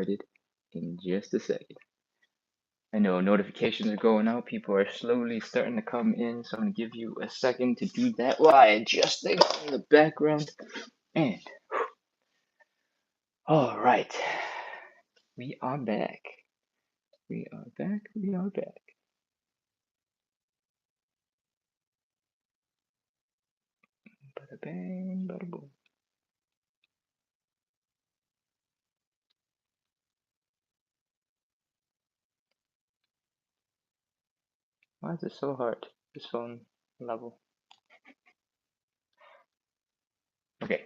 started in just a second. I know notifications are going out. People are slowly starting to come in, so I'm going to give you a second to do that while I adjust things in the background. And, all right, we are back. We are back. We are back. Bada bang, bada boom. Why is it so hard? This phone level. Okay,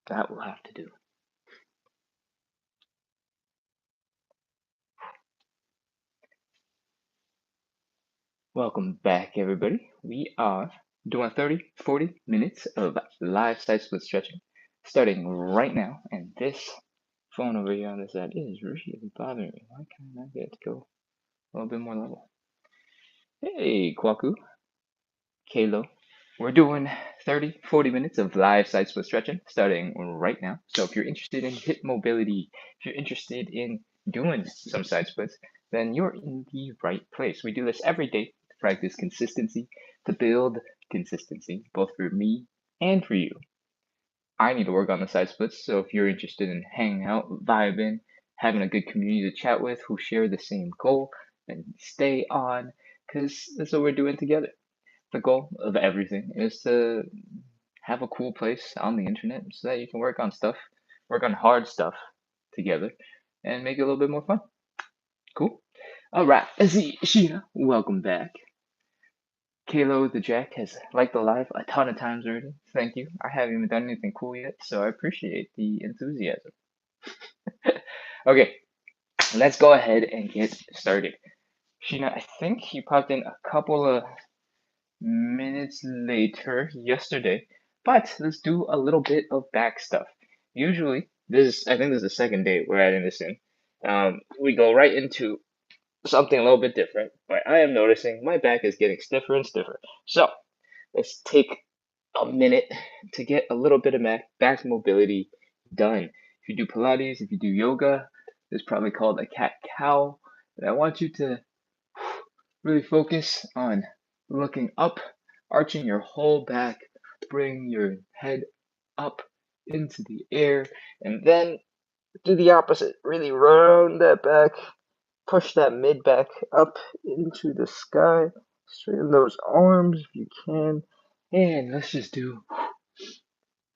that will have to do. Welcome back, everybody. We are doing 30-40 minutes of live side split stretching, starting right now. And this phone over here on the side is really bothering me. Why can't I get it to go a little bit more level? Hey, Kwaku, Kalo. We're doing 30-40 minutes of live side split stretching, starting right now. So if you're interested in hip mobility, if you're interested in doing some side splits, then you're in the right place. We do this every day to practice consistency, to build consistency, both for me and for you. I need to work on the side splits, so if you're interested in hanging out, vibing, having a good community to chat with who share the same goal, then stay on, because that's what we're doing together. The goal of everything is to have a cool place on the internet so that you can work on stuff, work on hard stuff together, and make it a little bit more fun. Cool? All right, Sheena, welcome back. Kalo the Jack has liked the live a ton of times already. Thank you. I haven't even done anything cool yet, so I appreciate the enthusiasm. Okay, let's go ahead and get started. Sheena, I think he popped in a couple of minutes later yesterday, but let's do a little bit of back stuff. Usually, I think this is the second day we're adding this in. We go right into something a little bit different, but I am noticing my back is getting stiffer and stiffer. So let's take a minute to get a little bit of back mobility done. If you do Pilates, if you do yoga, it's probably called a cat-cow. And I want you to really focus on looking up, arching your whole back, bring your head up into the air, and then do the opposite. Really round that back, push that mid back up into the sky, straighten those arms if you can, and let's just do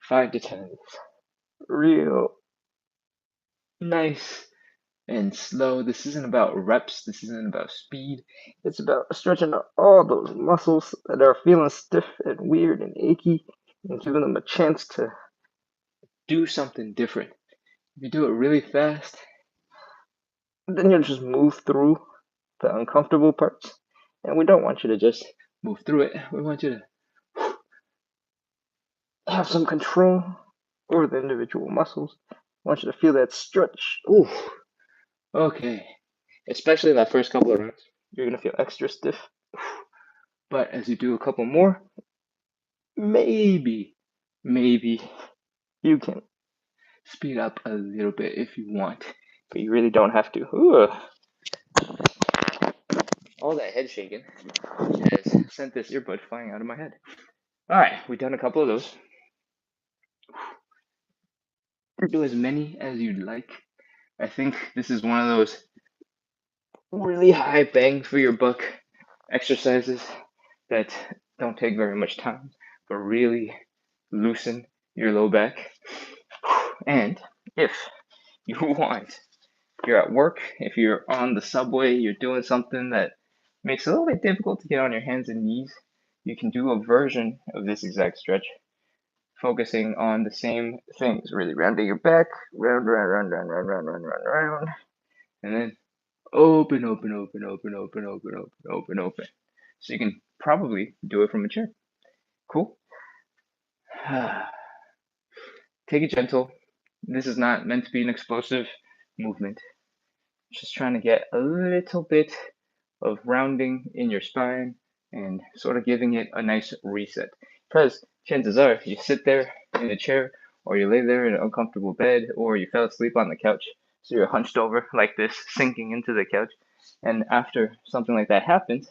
5 to 10 of these. Real nice and slow. This isn't about reps, this isn't about speed. It's about stretching out all those muscles that are feeling stiff and weird and achy and giving them a chance to do something different. If you do it really fast, then you'll just move through the uncomfortable parts. And we don't want you to just move through it. We want you to have some control over the individual muscles. I want you to feel that stretch. Ooh. Okay. Especially in that first couple of rounds, you're going to feel extra stiff. But as you do a couple more, maybe you can speed up a little bit if you want, but you really don't have to. Ooh. All that head shaking has sent this earbud flying out of my head. All right, we've done a couple of those. Do as many as you'd like. I think this is one of those really high bang for your buck exercises that don't take very much time, but really loosen your low back. And if you want, you're at work, if you're on the subway, you're doing something that makes it a little bit difficult to get on your hands and knees, you can do a version of this exact stretch, focusing on the same things, really rounding your back, round, and then open. So you can probably do it from a chair. Cool? Take it gentle. This is not meant to be an explosive movement. Just trying to get a little bit of rounding in your spine and sort of giving it a nice reset. Because chances are, if you sit there in a chair or you lay there in an uncomfortable bed or you fell asleep on the couch, So you're hunched over like this, sinking into the couch. And after something like that happens,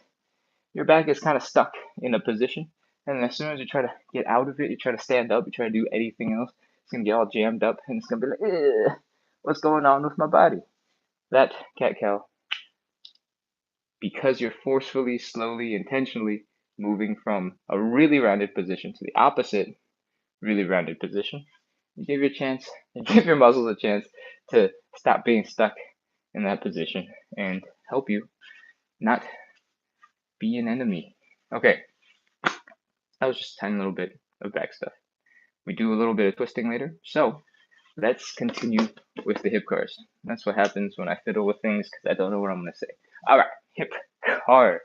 your back is kind of stuck in a position. And as soon as you try to get out of it, you try to stand up, you try to do anything else, it's going to get all jammed up and it's going to be like, what's going on with my body? That cat-cow, because you're forcefully, slowly, intentionally moving from a really rounded position to the opposite really rounded position, you give your muscles a chance to stop being stuck in that position and help you not be an enemy. Okay, that was just a tiny little bit of back stuff. We do a little bit of twisting later, so let's continue with the hip cars. That's what happens when I fiddle with things because I don't know what I'm going to say. All right, hip cars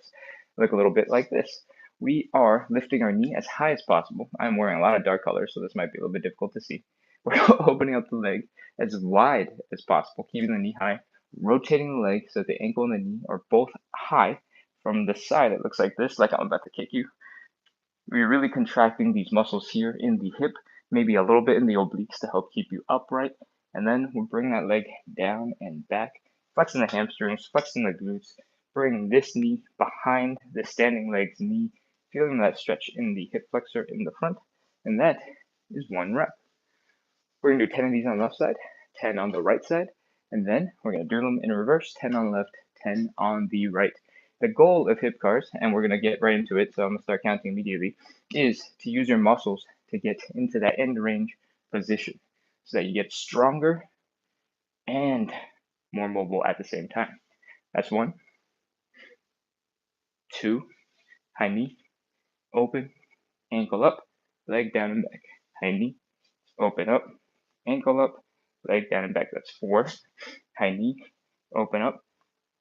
look a little bit like this. We are lifting our knee as high as possible. I'm wearing a lot of dark colors, so this might be a little bit difficult to see. We're opening up the leg as wide as possible, keeping the knee high, rotating the leg so the ankle and the knee are both high. From the side, it looks like this, like I'm about to kick you. We're really contracting these muscles here in the hip, maybe a little bit in the obliques to help keep you upright. And then we'll bring that leg down and back, flexing the hamstrings, flexing the glutes, bring this knee behind the standing leg's knee, feeling that stretch in the hip flexor in the front. And that is 1 rep. We're going to do 10 of these on the left side, 10 on the right side, and then we're going to do them in reverse, 10 on the left, 10 on the right. The goal of hip cars, and we're going to get right into it, so I'm going to start counting immediately, is to use your muscles to get into that end range position so that you get stronger and more mobile at the same time. That's 1, 2, high knee, open, ankle up, leg down and back. High knee, open up, ankle up, leg down and back. That's 4. High knee, open up,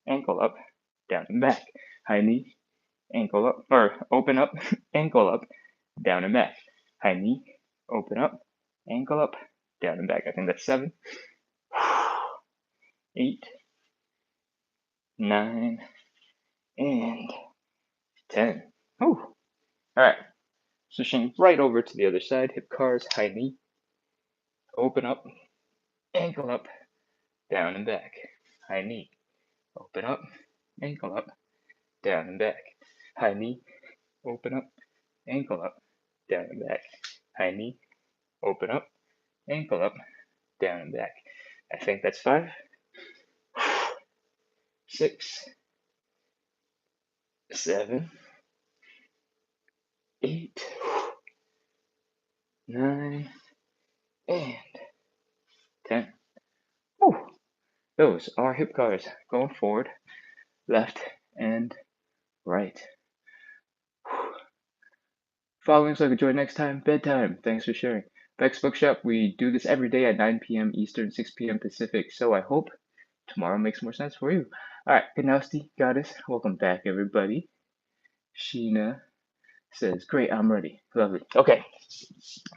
ankle up, down and back. High knee, ankle up, or open up, ankle up, down and back. High knee, open up, ankle up, down and back. I think that's 7. 8, 9, and 10. Whew. All right, switching right over to the other side. Hip cars, high knee, open up, ankle up, down and back. High knee, open up, ankle up, down and back. High knee, open up, ankle up, down and back. High knee, open up, ankle up, down and back. I think that's 5, 6, 7, 8, 9, and 10. Whew. Those are hip cars going forward, left, and right. Following so I can join next time, bedtime. Thanks for sharing. Beck's Bookshop, we do this every day at 9 p.m. Eastern, 6 p.m. Pacific, so I hope tomorrow makes more sense for you. All right, Ganowski, Goddess, welcome back, everybody. Sheena says, great, I'm ready. Lovely. Okay,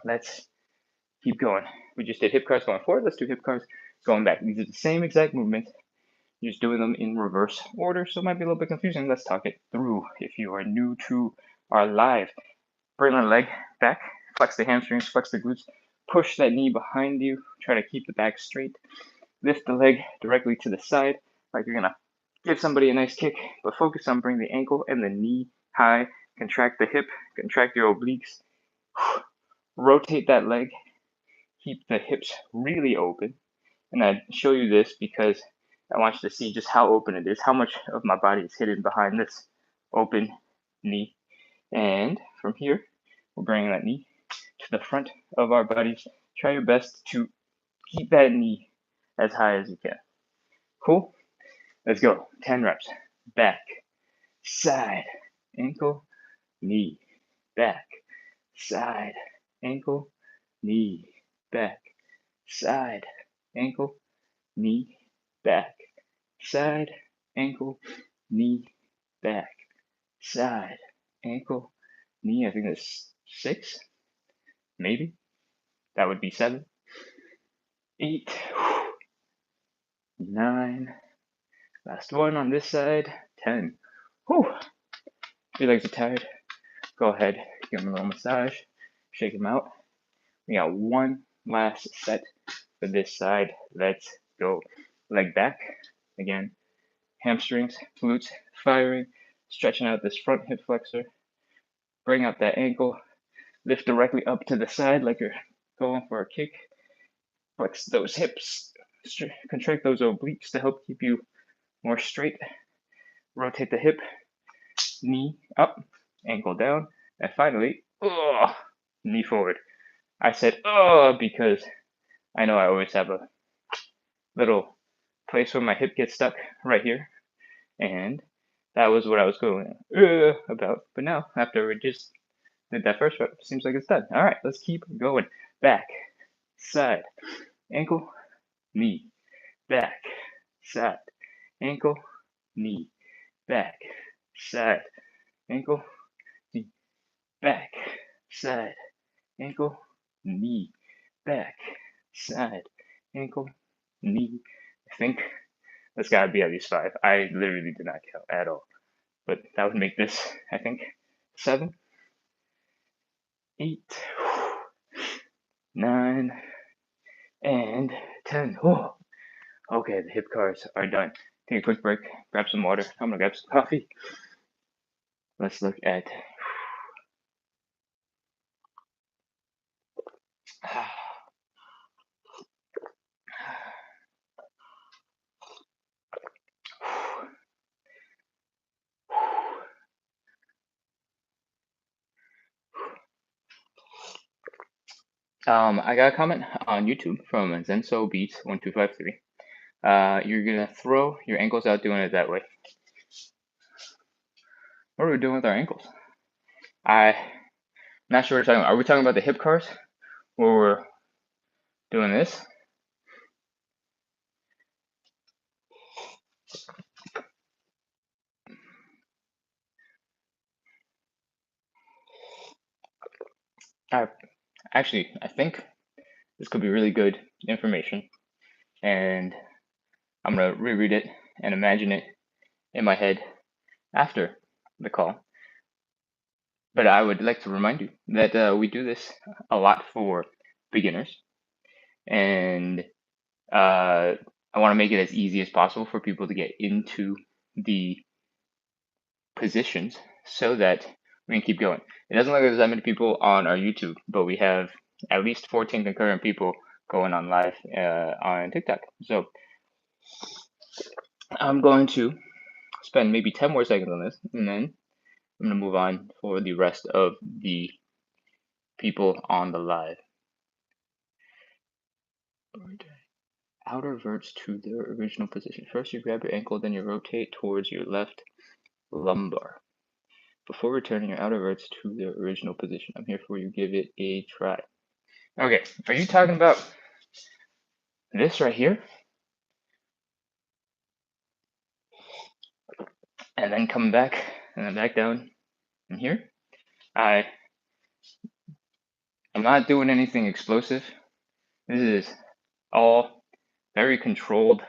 let's keep going. We just did hip cars going forward. Let's do hip cars going back. These are the same exact movements. You're just doing them in reverse order, so it might be a little bit confusing. Let's talk it through. If you are new to our live, bring the leg back, flex the hamstrings, flex the glutes, push that knee behind you, try to keep the back straight. Lift the leg directly to the side, like you're gonna give somebody a nice kick, but focus on bringing the ankle and the knee high, contract the hip, contract your obliques, rotate that leg, keep the hips really open. And I show you this because I want you to see just how open it is, how much of my body is hidden behind this open knee. And from here, we're bringing that knee to the front of our bodies. Try your best to keep that knee as high as you can. Cool? Let's go. 10 reps. Back, side, ankle, knee, back, side, ankle, knee, back, side, ankle, knee, back, side, ankle, knee, back, side, ankle, knee. I think that's 6, maybe. That would be 7, 8, 9. Last one on this side, 10. Whew. If your legs are tired, go ahead, give them a little massage, shake them out. We got one last set for this side. Let's go. leg back. Again, hamstrings, glutes firing, stretching out this front hip flexor. Bring out that ankle, lift directly up to the side like you're going for a kick. Flex those hips, contract those obliques to help keep you more straight. Rotate the hip, knee up, ankle down, and finally, knee forward. I said because I know I always have a little place where my hip gets stuck right here, and that was what I was going about. But now, after we just did that first rep, seems like it's done. All right, let's keep going. Back, side, ankle, knee, back, side, ankle, knee, back, side, ankle, knee, back, side, ankle, knee, back, side, ankle, knee. I think that's got to be at least 5. I literally did not count at all. But that would make this, I think, 7, 8, 9, and 10. Oh, okay, the hip cars are done. Take a quick break, grab some water. I'm gonna grab some coffee. Let's look at I got a comment on YouTube from Zenso Beats 1253. You're gonna throw your ankles out doing it that way. What are we doing with our ankles? I'm not sure what we're talking about. Are we talking about the hip cars? Where we're doing this? Actually, I think this could be really good information, and I'm gonna reread it and imagine it in my head after the call. But I would like to remind you that we do this a lot for beginners, and I want to make it as easy as possible for people to get into the positions so that we can keep going. It doesn't look like there's that many people on our YouTube, but we have at least 14 concurrent people going on live on TikTok. So I'm going to spend maybe 10 more seconds on this, and then I'm going to move on for the rest of the people on the live. Outer verts to their original position. First, you grab your ankle, then you rotate towards your left lumbar. Before returning your outer verts to their original position. I'm here for you. Give it a try. Okay, are you talking about this right here? And then come back, and then back down in here? I'm not doing anything explosive. This is all very controlled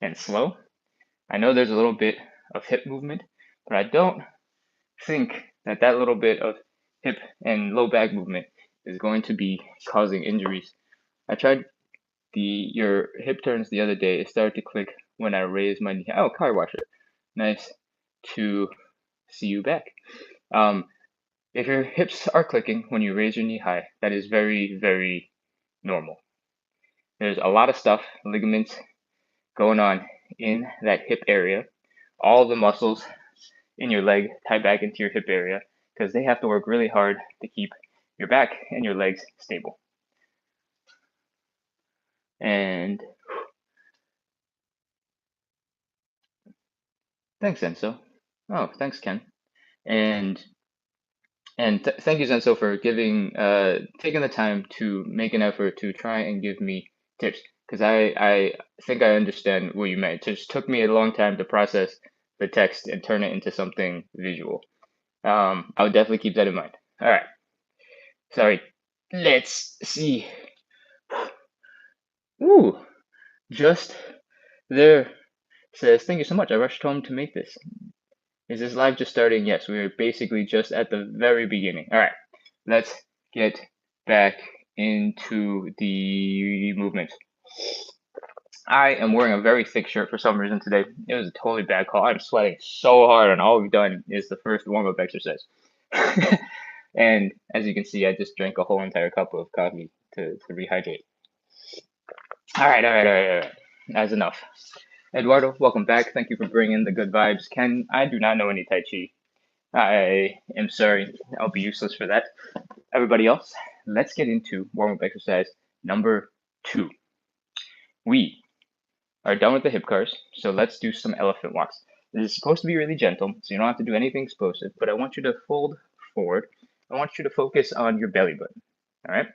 and slow. I know there's a little bit of hip movement, but I don't think that that little bit of hip and low back movement is going to be causing injuries. I tried your hip turns the other day. It started to click when I raised my knee. Oh, car washer. Nice to see you back. If your hips are clicking when you raise your knee high, that is very, very normal. There's a lot of stuff, ligaments going on in that hip area. All the muscles in your leg tie back into your hip area because they have to work really hard to keep your back and your legs stable. And thanks, Enzo. Oh, thanks, Ken. And thank you, Zenso, for taking the time to make an effort to try and give me tips, because I think I understand what you meant. It just took me a long time to process the text and turn it into something visual. I would definitely keep that in mind. All right. Sorry. Let's see. Ooh, just there says, thank you so much. I rushed home to make this. Is this live just starting? Yes, we're basically just at the very beginning. All right, let's get back into the movement. I am wearing a very thick shirt for some reason today. It was a totally bad call. I'm sweating so hard, and all we've done is the first warm-up exercise. And as you can see, I just drank a whole entire cup of coffee to rehydrate. All right. That's enough. Eduardo, welcome back. Thank you for bringing the good vibes. Ken, I do not know any Tai Chi. I am sorry. I'll be useless for that. Everybody else, let's get into warm-up exercise number 2. We are done with the hip cars, so let's do some elephant walks. This is supposed to be really gentle, so you don't have to do anything explosive, but I want you to fold forward. I want you to focus on your belly button, all right?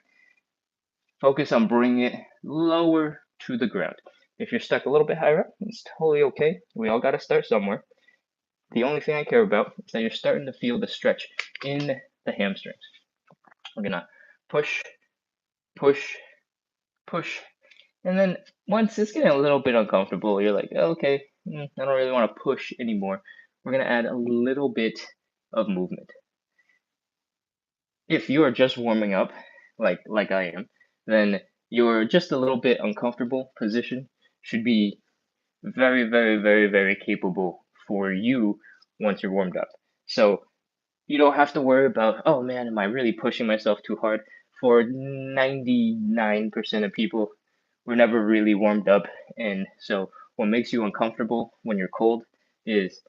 Focus on bringing it lower to the ground. If you're stuck a little bit higher up, it's totally okay. We all got to start somewhere. The only thing I care about is that you're starting to feel the stretch in the hamstrings. We're gonna push, push, push, and then once it's getting a little bit uncomfortable, you're like, okay, I don't really want to push anymore. We're gonna add a little bit of movement. If you are just warming up, like I am, then your just a little bit uncomfortable position should be very, very, very, very capable for you once you're warmed up. So you don't have to worry about, oh man, am I really pushing myself too hard? For 99% of people, we're never really warmed up. And so what makes you uncomfortable when you're cold is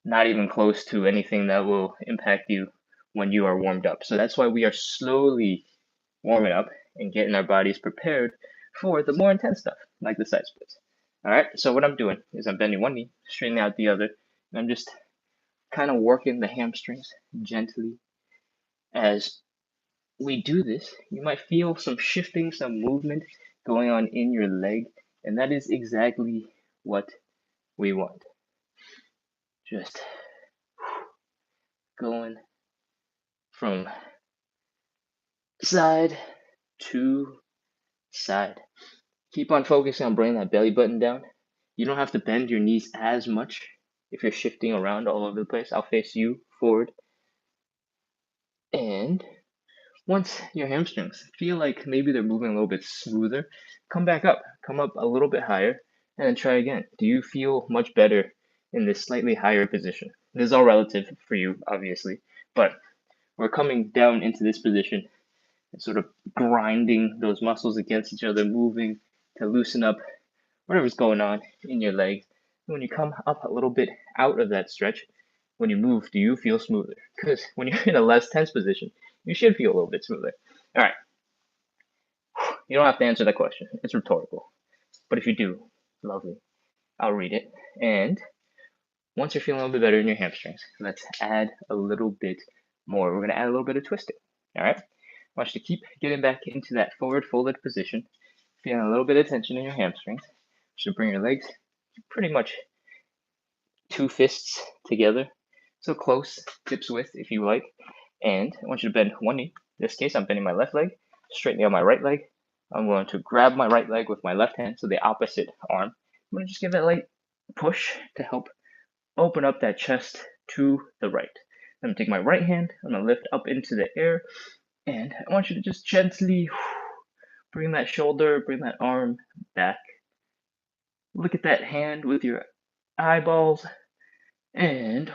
not even close to anything that will impact you when you are warmed up. So that's why we are slowly warming up and getting our bodies prepared for the more intense stuff, like the side splits. All right, so what I'm doing is I'm bending one knee, straightening out the other, and I'm just kind of working the hamstrings gently. As we do this, you might feel some shifting, some movement going on in your leg, and that is exactly what we want. Just going from side to side. Keep on focusing on bringing that belly button down. You don't have to bend your knees as much if you're shifting around all over the place. I'll face you forward. And once your hamstrings feel like maybe they're moving a little bit smoother, come back up. Come up a little bit higher and then try again. Do you feel much better in this slightly higher position? This is all relative for you, obviously, but we're coming down into this position and sort of grinding those muscles against each other, moving to loosen up whatever's going on in your legs. And when you come up a little bit out of that stretch, when you move, do you feel smoother? Because when you're in a less tense position, you should feel a little bit smoother. All right. You don't have to answer that question. It's rhetorical. But if you do, lovely. I'll read it. And once you're feeling a little bit better in your hamstrings, let's add a little bit more. We're going to add a little bit of twisting. All right. I want you to keep getting back into that forward folded position, feeling a little bit of tension in your hamstrings. You should bring your legs pretty much 2 fists together, so close, hips width if you like. And I want you to bend one knee. In this case, I'm bending my left leg, straightening out my right leg. I'm going to grab my right leg with my left hand, so the opposite arm. I'm going to just give it a light push to help open up that chest to the right. I'm going to take my right hand, I'm going to lift up into the air, and I want you to just gently bring that shoulder, bring that arm back. Look at that hand with your eyeballs, and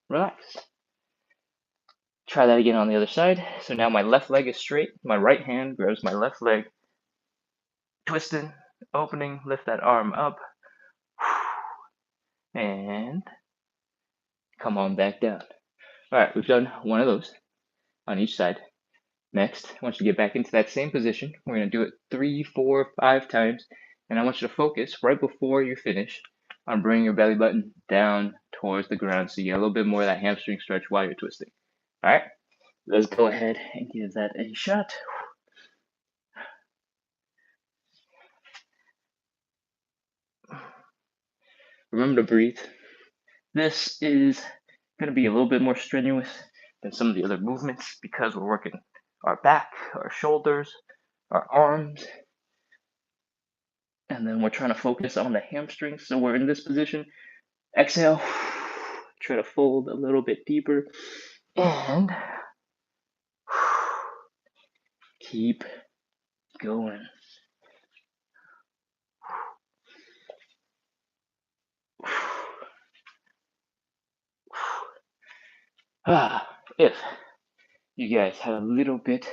relax. Try that again on the other side. So now my left leg is straight. My right hand grabs my left leg. Twisting, opening, lift that arm up. And come on back down. All right, we've done one of those on each side. Next, I want you to get back into that same position. We're going to do it 3, 4, 5 times. And I want you to focus right before you finish on bringing your belly button down towards the ground so you get a little bit more of that hamstring stretch while you're twisting. All right, let's go ahead and give that a shot. Remember to breathe. This is going to be a little bit more strenuous than some of the other movements because we're working our back, our shoulders, our arms, and then we're trying to focus on the hamstrings. So we're in this position. Exhale, try to fold a little bit deeper, and keep going. If you guys have a little bit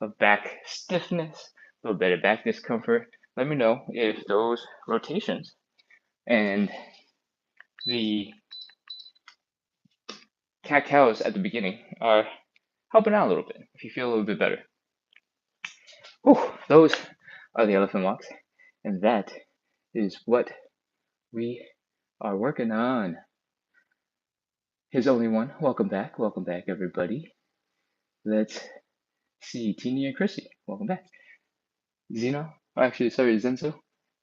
of back stiffness, a little bit of back discomfort, let me know if those rotations and the cat-cows at the beginning are helping out a little bit, if you feel a little bit better. Whew, those are the elephant walks, and that is what we are working on. His only one, welcome back everybody. Let's see, Teeny and Chrissy, welcome back. Zeno, actually, sorry, Zenzo,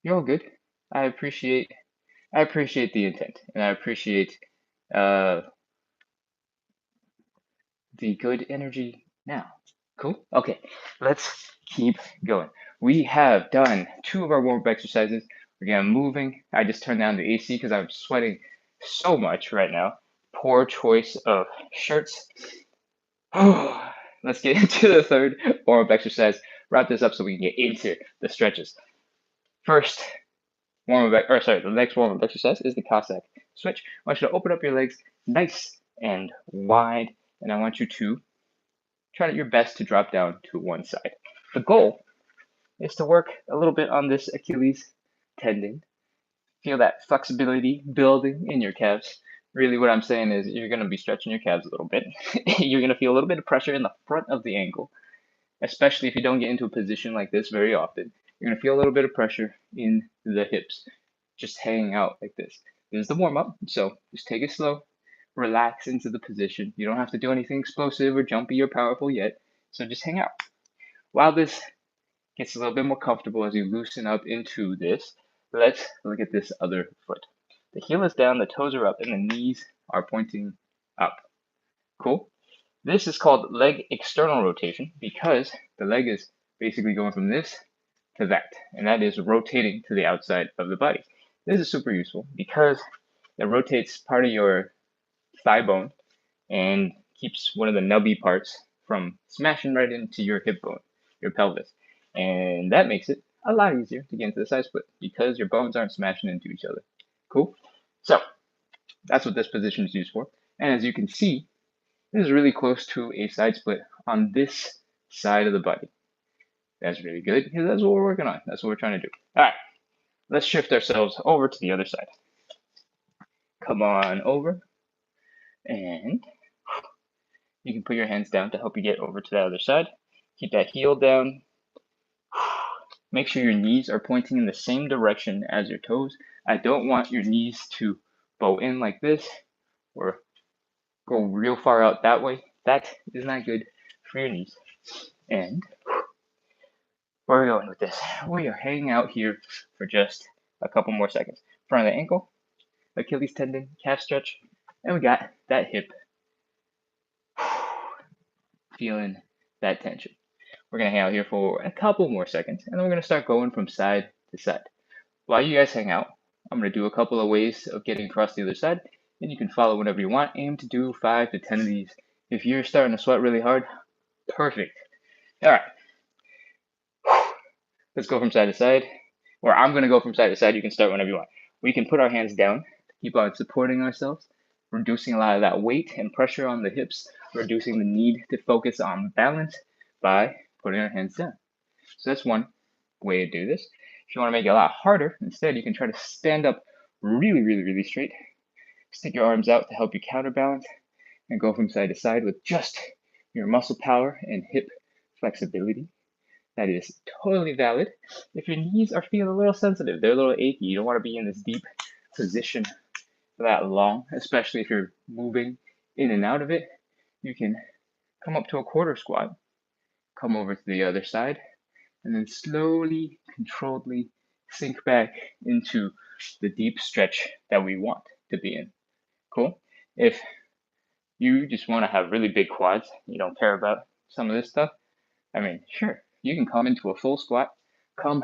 you're all good. I appreciate the intent, and I appreciate the good energy now. Cool. Okay, let's keep going. We have done 2 of our warm-up exercises. We're gonna moving. I just turned down the AC because I'm sweating so much right now. Poor choice of shirts. Let's get into the 3rd warm-up exercise. Wrap this up so we can get into the stretches. First warm-up, or sorry, the next warm-up exercise is the Cossack switch. I want you to open up your legs nice and wide, and I want you to try your best to drop down to one side. The goal is to work a little bit on this Achilles tendon. Feel that flexibility building in your calves. Really what I'm saying is you're going to be stretching your calves a little bit. You're going to feel a little bit of pressure in the front of the ankle, especially if you don't get into a position like this very often. You're going to feel a little bit of pressure in the hips, just hanging out like this. This is the warm-up, so just take it slow. Relax into the position. You don't have to do anything explosive or jumpy or powerful yet, so just hang out. While this gets a little bit more comfortable as you loosen up into this, let's look at this other foot. The heel is down, the toes are up, and the knees are pointing up. Cool? This is called leg external rotation because the leg is basically going from this to that, and that is rotating to the outside of the body. This is super useful because it rotates part of your thigh bone and keeps one of the nubby parts from smashing right into your hip bone, your pelvis. And that makes it a lot easier to get into the side split because your bones aren't smashing into each other. Cool? So that's what this position is used for. And as you can see, this is really close to a side split on this side of the body. That's really good because that's what we're working on. That's what we're trying to do. All right, let's shift ourselves over to the other side. Come on over, and you can put your hands down to help you get over to the other side. Keep that heel down. Make sure your knees are pointing in the same direction as your toes. I don't want your knees to bow in like this or go real far out that way. That is not good for your knees. And where are we going with this? We are hanging out here for just a couple more seconds. Front of the ankle, Achilles tendon, calf stretch, and we got that hip. Feeling that tension. We're going to hang out here for a couple more seconds, and then we're going to start going from side to side. While you guys hang out, I'm going to do a couple of ways of getting across the other side, and you can follow whenever you want. Aim to do 5 to 10 of these. If you're starting to sweat really hard, perfect. All right. Let's go from side to side, or I'm going to go from side to side. You can start whenever you want. We can put our hands down, keep on supporting ourselves, reducing a lot of that weight and pressure on the hips, reducing the need to focus on balance by putting our hands down. So that's one way to do this. If you want to make it a lot harder, instead you can try to stand up really straight. Stick your arms out to help you counterbalance and go from side to side with just your muscle power and hip flexibility. That is totally valid. If your knees are feeling a little sensitive, they're a little achy, you don't want to be in this deep position for that long, especially if you're moving in and out of it. You can come up to a quarter squat, come over to the other side, and then slowly, controlledly sink back into the deep stretch that we want to be in. Cool? If you just want to have really big quads, you don't care about some of this stuff, I mean, sure, you can come into a full squat, come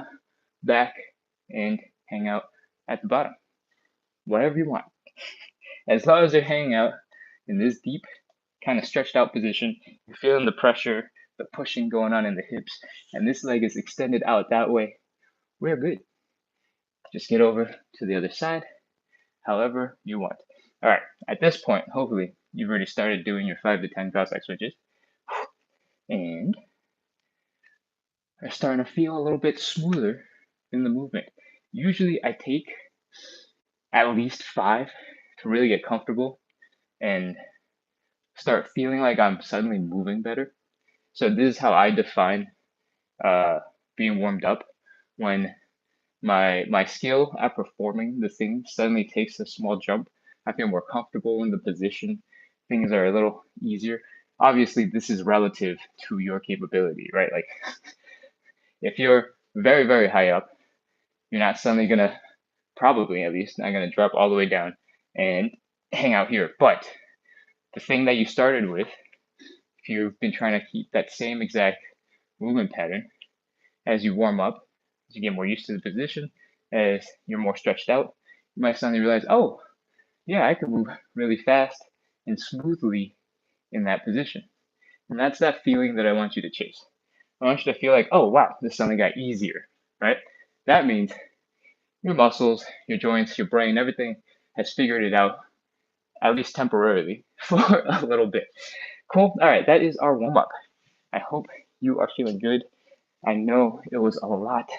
back and hang out at the bottom. Whatever you want. As long as you're hanging out in this deep, kind of stretched out position, you're feeling the pressure, the pushing going on in the hips, and this leg is extended out that way, we're good. Just get over to the other side, however you want. All right, at this point, hopefully, you've already started doing your 5 to 10 Cossack switches, and are starting to feel a little bit smoother in the movement. Usually I take at least 5 to really get comfortable and start feeling like I'm suddenly moving better. So this is how I define being warmed up, when my skill at performing the thing suddenly takes a small jump. I feel more comfortable in the position. Things are a little easier. Obviously, this is relative to your capability, right? Like, if you're very, very high up, you're not suddenly gonna, probably at least, not gonna drop all the way down and hang out here. But the thing that you started with, if you've been trying to keep that same exact movement pattern as you warm up, as you get more used to the position, as you're more stretched out, you might suddenly realize, oh, yeah, I can move really fast and smoothly in that position. And that's that feeling that I want you to chase. I want you to feel like, oh, wow, this suddenly got easier, right? That means your muscles, your joints, your brain, everything has figured it out, at least temporarily, for a little bit. Cool. All right, that is our warm up. I hope you are feeling good. I know it was a lot,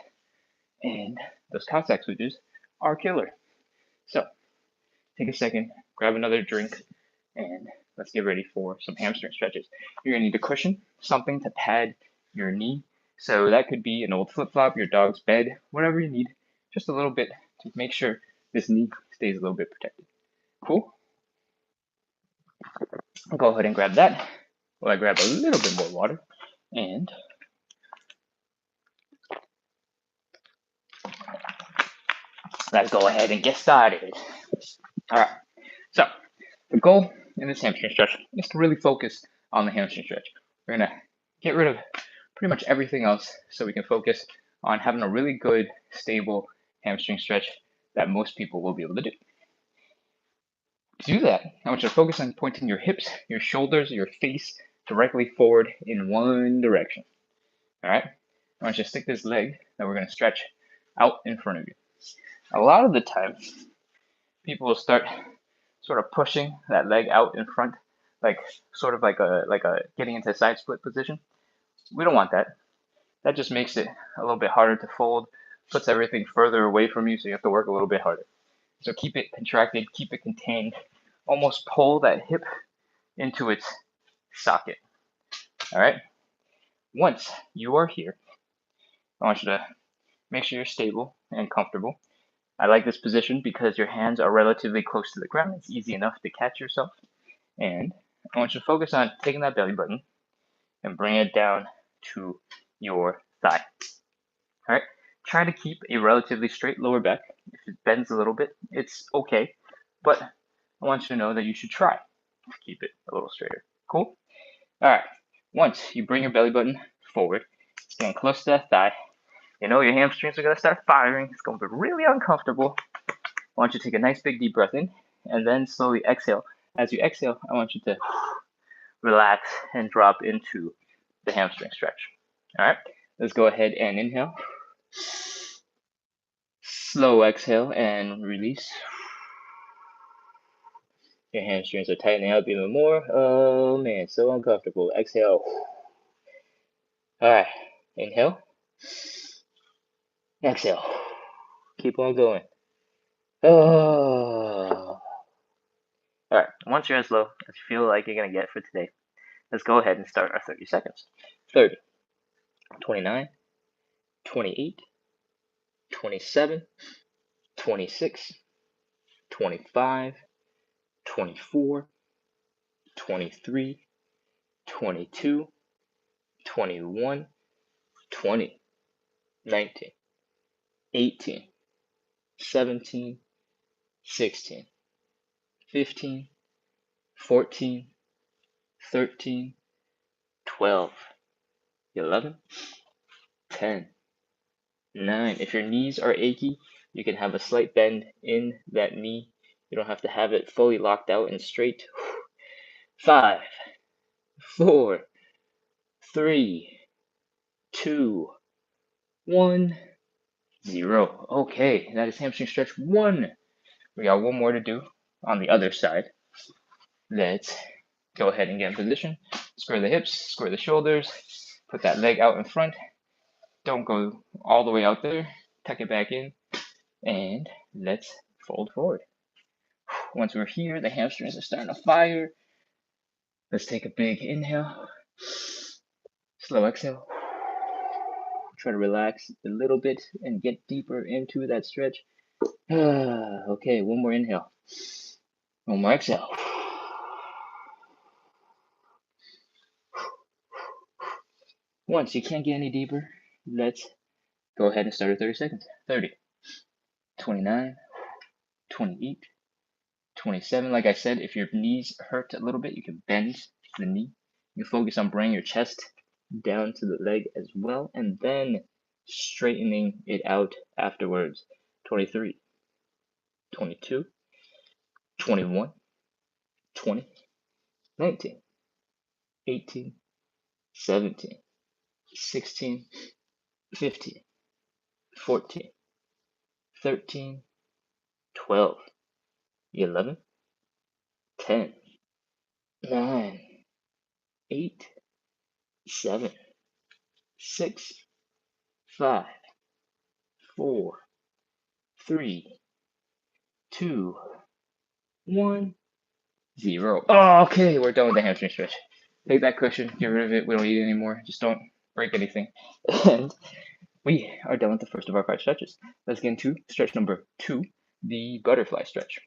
and those Cossack switches are killer. So take a second, grab another drink, and let's get ready for some hamstring stretches. You're gonna need a cushion, something to pad your knee. So that could be an old flip-flop, your dog's bed, whatever you need, just a little bit to make sure this knee stays a little bit protected. Cool? I'll go ahead and grab that while I grab a little bit more water, and let's go ahead and get started. All right, so the goal in this hamstring stretch is to really focus on the hamstring stretch. We're gonna get rid of pretty much everything else so we can focus on having a really good, stable hamstring stretch that most people will be able to do. To do that, I want you to focus on pointing your hips, your shoulders, your face directly forward in one direction. All right? I want you to stick this leg that we're going to stretch out in front of you. A lot of the time, people will start sort of pushing that leg out in front, like sort of like a getting into a side split position. We don't want that. That just makes it a little bit harder to fold, puts everything further away from you, so you have to work a little bit harder. So keep it contracted, keep it contained, almost pull that hip into its socket. All right? Once you are here, I want you to make sure you're stable and comfortable. I like this position because your hands are relatively close to the ground. It's easy enough to catch yourself. And I want you to focus on taking that belly button and bring it down to your thigh. All right? Try to keep a relatively straight lower back. If it bends a little bit, it's okay. But I want you to know that you should try to keep it a little straighter. Cool? All right. Once you bring your belly button forward, stand close to that thigh. You know your hamstrings are going to start firing. It's going to be really uncomfortable. I want you to take a nice big deep breath in and then slowly exhale. As you exhale, I want you to relax and drop into the hamstring stretch. All right. Let's go ahead and inhale. Slow exhale and release. Your hamstrings are tightening up even more. Oh man, so uncomfortable. Exhale. All right, inhale. Exhale. Keep on going. Oh. All right, once you're as low as you feel like you're gonna get for today, let's go ahead and start our 30 seconds. 30, 29, 28, 27, 26, 25, 24, 23, 22, 21, 20, 19, 18, 17, 16, 15, 14, 13, 12, 11, 10, 9. If your knees are achy, you can have a slight bend in that knee. You don't have to have it fully locked out and straight. 5, 4, 3, 2, 1, 0. Okay, that is hamstring stretch 1. We got one more to do on the other side. Let's go ahead and get in position. Square the hips, square the shoulders, put that leg out in front. Don't go all the way out there. Tuck it back in, and let's fold forward. Once we're here, the hamstrings are starting to fire. Let's take a big inhale, slow exhale. Try to relax a little bit and get deeper into that stretch. Okay, one more inhale. One more exhale. Once you can't get any deeper, let's go ahead and start at 30 seconds. 30, 29, 28, 27. Like I said, if your knees hurt a little bit, you can bend the knee. You focus on bringing your chest down to the leg as well, and then straightening it out afterwards. 23, 22, 21, 20, 19, 18, 17, 16, 15, 14, 13, 12, 11, 10, 9, 8, 7, 6, 5, 4, 3, 2, 1, 0. Oh, okay, we're done with the hamstring stretch. Take that cushion, get rid of it. We don't need it anymore. Just don't break anything. And we are done with the first of our 5 stretches. Let's get into stretch number 2, the butterfly stretch.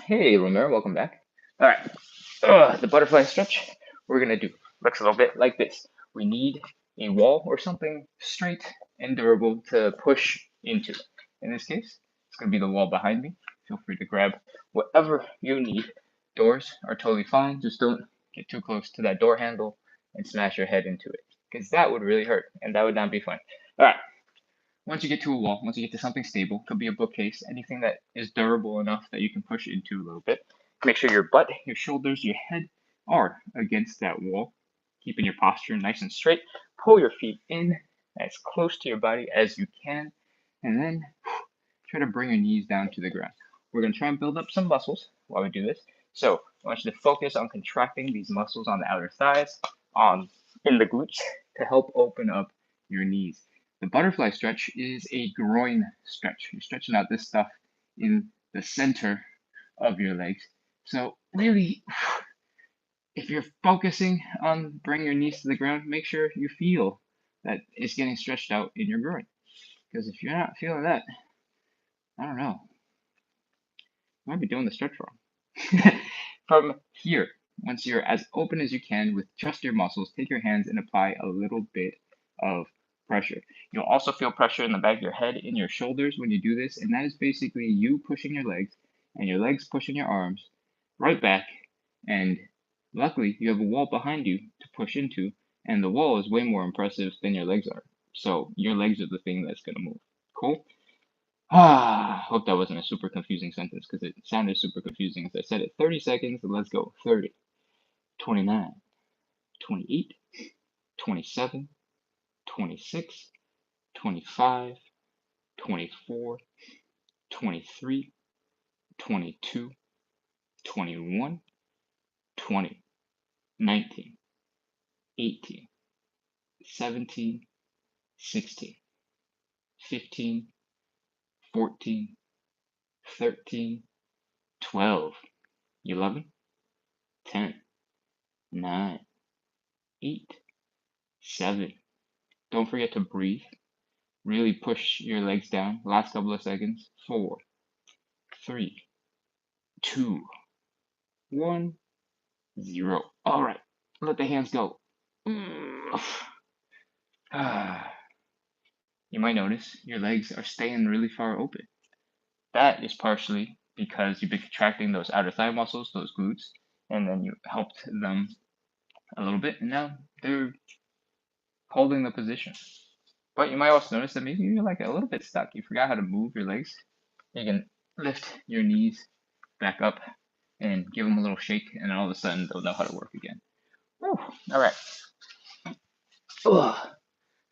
Hey, Romero, welcome back. All right, the butterfly stretch we're gonna do looks a little bit like this. We need a wall or something straight and durable to push into. In this case, it's gonna be the wall behind me. Feel free to grab whatever you need. Doors are totally fine. Just don't get too close to that door handle and smash your head into it, because that would really hurt and that would not be fun. All right. Once you get to a wall, once you get to something stable, could be a bookcase, anything that is durable enough that you can push into a little bit. Make sure your butt, your shoulders, your head are against that wall, keeping your posture nice and straight. Pull your feet in as close to your body as you can, and then try to bring your knees down to the ground. We're going to try and build up some muscles while we do this. So I want you to focus on contracting these muscles on the outer thighs, in the glutes, to help open up your knees. The butterfly stretch is a groin stretch. You're stretching out this stuff in the center of your legs. So really, if you're focusing on bringing your knees to the ground, make sure you feel that it's getting stretched out in your groin. Because if you're not feeling that, I don't know, you might be doing the stretch wrong. From here, once you're as open as you can with just your muscles, take your hands and apply a little bit of pressure. You'll also feel pressure in the back of your head, in your shoulders when you do this, and that is basically you pushing your legs and your legs pushing your arms right back, and luckily you have a wall behind you to push into, and the wall is way more impressive than your legs are. So your legs are the thing that's going to move. Cool? Hope that wasn't a super confusing sentence, because it sounded super confusing as I said it. 30 seconds, let's go. 30, 29, 28, 27, 26, 25, 24, 23, 22, 21, 20, 19, 18, 17, 16, 15, 14, 13, 12, 11, 10, 9, 8, 7. Don't forget to breathe. Really push your legs down. Last couple of seconds. 4, 3, 2, 1, 0. All right. Let the hands go. You might notice your legs are staying really far open. That is partially because you've been contracting those outer thigh muscles, those glutes, and then you helped them a little bit, and now they're holding the position. But you might also notice that maybe you're like a little bit stuck. You forgot how to move your legs. You can lift your knees back up and give them a little shake, and all of a sudden they'll know how to work again. Whew. All right. Ugh.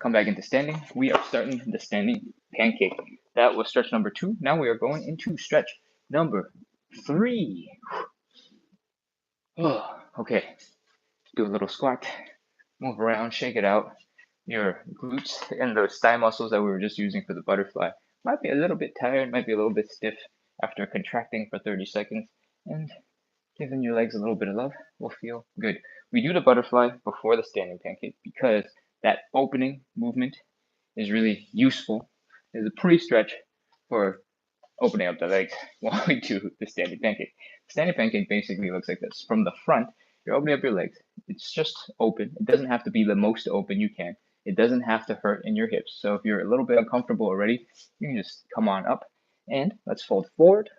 Come back into standing. We are starting the standing pancake. That was stretch number 2. Now we are going into stretch number 3. Oh, okay. Do a little squat, move around, shake it out. Your glutes and those thigh muscles that we were just using for the butterfly might be a little bit tired, might be a little bit stiff after contracting for 30 seconds, and giving your legs a little bit of love will feel good. We do the butterfly before the standing pancake because that opening movement is really useful. It's a pre-stretch for opening up the legs while we do the standing pancake. Standing pancake basically looks like this. From the front, you're opening up your legs. It's just open. It doesn't have to be the most open you can. It doesn't have to hurt in your hips. So if you're a little bit uncomfortable already, you can just come on up and let's fold forward.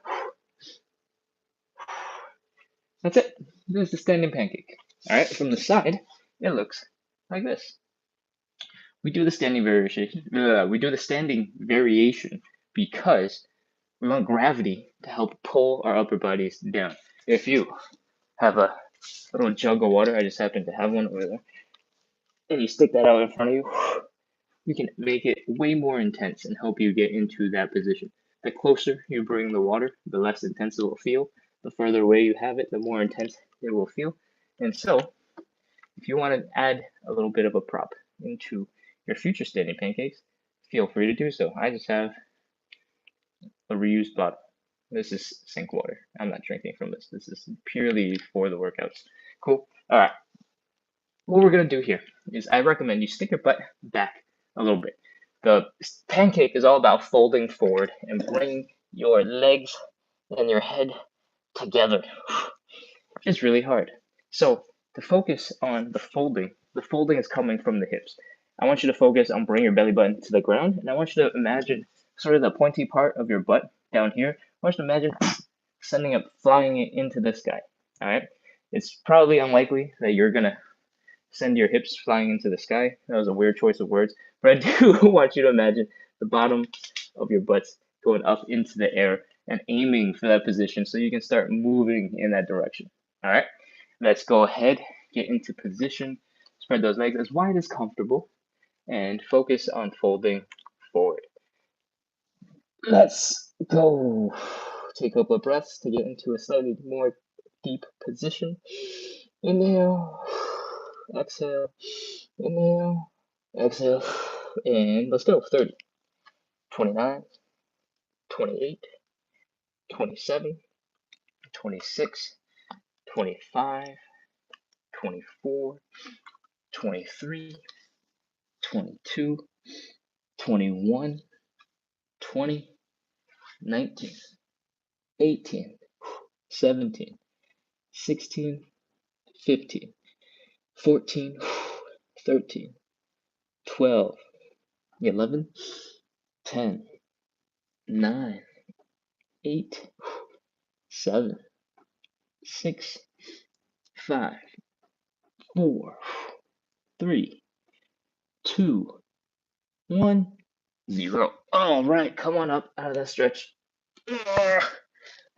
That's it. This is the standing pancake. All right, from the side, it looks like this. We do the standing variation. We do the standing variation because we want gravity to help pull our upper bodies down. If you have a little jug of water, I just happen to have one over there, and you stick that out in front of you, you can make it way more intense and help you get into that position. The closer you bring the water, the less intense it will feel. The further away you have it, the more intense it will feel. And so, if you want to add a little bit of a prop into your future standing pancakes, feel free to do so. I just have a reused bottle. This is sink water. I'm not drinking from this. This is purely for the workouts. Cool. All right. What we're going to do here is I recommend you stick your butt back a little bit. The pancake is all about folding forward and bringing your legs and your head together. It's really hard. So to focus on the folding is coming from the hips. I want you to focus on bringing your belly button to the ground, and I want you to imagine sort of the pointy part of your butt down here. I want you to imagine sending up, flying it into the sky. All right. It's probably unlikely that you're gonna send your hips flying into the sky. That was a weird choice of words, but I do want you to imagine the bottom of your butt going up into the air and aiming for that position so you can start moving in that direction. All right, let's go ahead, get into position, spread those legs as wide as comfortable, and focus on folding forward. Let's go. Take a couple of breaths to get into a slightly more deep position. Inhale, exhale, inhale, exhale, and let's go. 30, 29, 28, 27, 26, 25, 24, 23, 22, 21, 20, 19, 18, 17, 16, 15, 14, 13, 12, 11, 10, 9, 8, 7, 6, 5, 4, 3, 2, 1, 0. All right, come on up out of that stretch.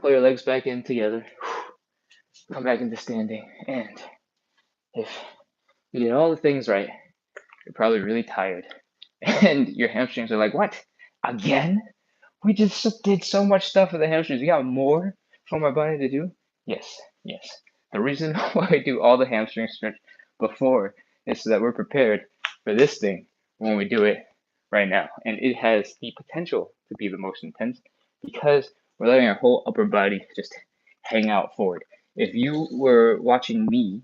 Pull your legs back in together. Come back into standing. And if you did all the things right, you're probably really tired. And your hamstrings are like, what? Again? We just did so much stuff with the hamstrings. We got more from our body to do? Yes, yes. The reason why we do all the hamstring stretch before is so that we're prepared for this thing when we do it right now. And it has the potential to be the most intense because we're letting our whole upper body just hang out forward. If you were watching me,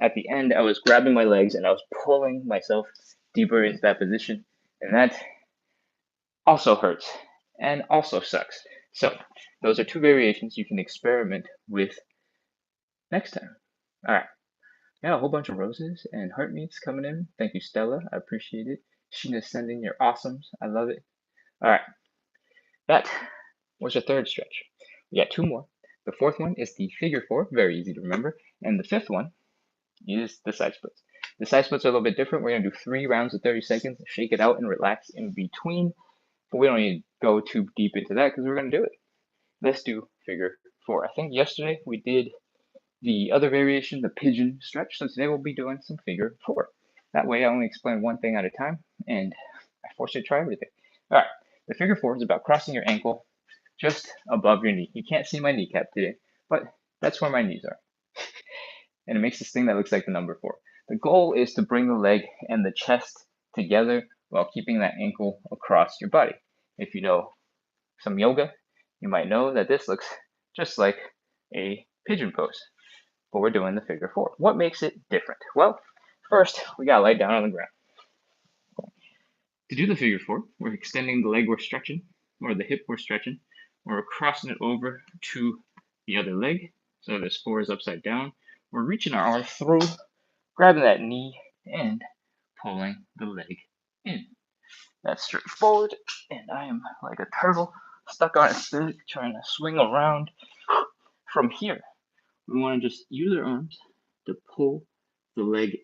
at the end, I was grabbing my legs and I was pulling myself deeper into that position. And that also hurts and also sucks. So those are two variations you can experiment with next time. All right. Yeah, a whole bunch of roses and heart meats coming in. Thank you, Stella. I appreciate it. Sheena's sending your awesomes. I love it. All right. That was your third stretch. We got two more. The fourth one is the figure four, very easy to remember. And the fifth one is the side splits. The side splits are a little bit different. We're going to do 3 rounds of 30 seconds, shake it out and relax in between. But we don't need to go too deep into that because we're going to do it. Let's do figure four. I think yesterday we did the other variation, the pigeon stretch. So today we'll be doing some figure four. That way I only explain one thing at a time and I force you to try everything. All right, the figure four is about crossing your ankle just above your knee. You can't see my kneecap today, but that's where my knees are. and it makes this thing that looks like the number 4. The goal is to bring the leg and the chest together while keeping that ankle across your body. If you know some yoga, you might know that this looks just like a pigeon pose, but we're doing the figure 4. What makes it different? Well, first, we gotta lay down on the ground. To do the figure 4, we're extending the leg we're stretching, or the hip we're stretching, or we're crossing it over to the other leg, so this 4 is upside down. We're reaching our arm through, grabbing that knee, and pulling the leg in. That's straightforward, and I am like a turtle stuck on its back trying to swing around. From here, we want to just use our arms to pull the leg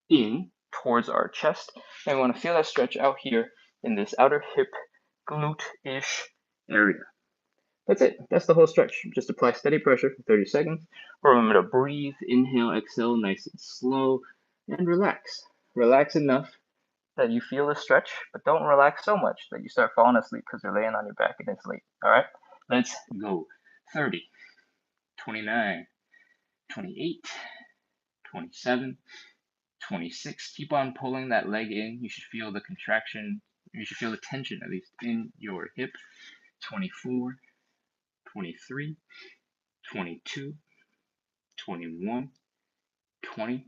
in towards our chest, and we want to feel that stretch out here in this outer hip glute-ish area. That's it. That's the whole stretch. Just apply steady pressure for 30 seconds. Remember to breathe, inhale, exhale, nice and slow, and relax. Relax enough that you feel the stretch, but don't relax so much that you start falling asleep because you're laying on your back and it's late. All right, let's go. 30, 29, 28, 27, 26. Keep on pulling that leg in. You should feel the contraction. You should feel the tension, at least, in your hip. 24, 23, 22, 21, 20,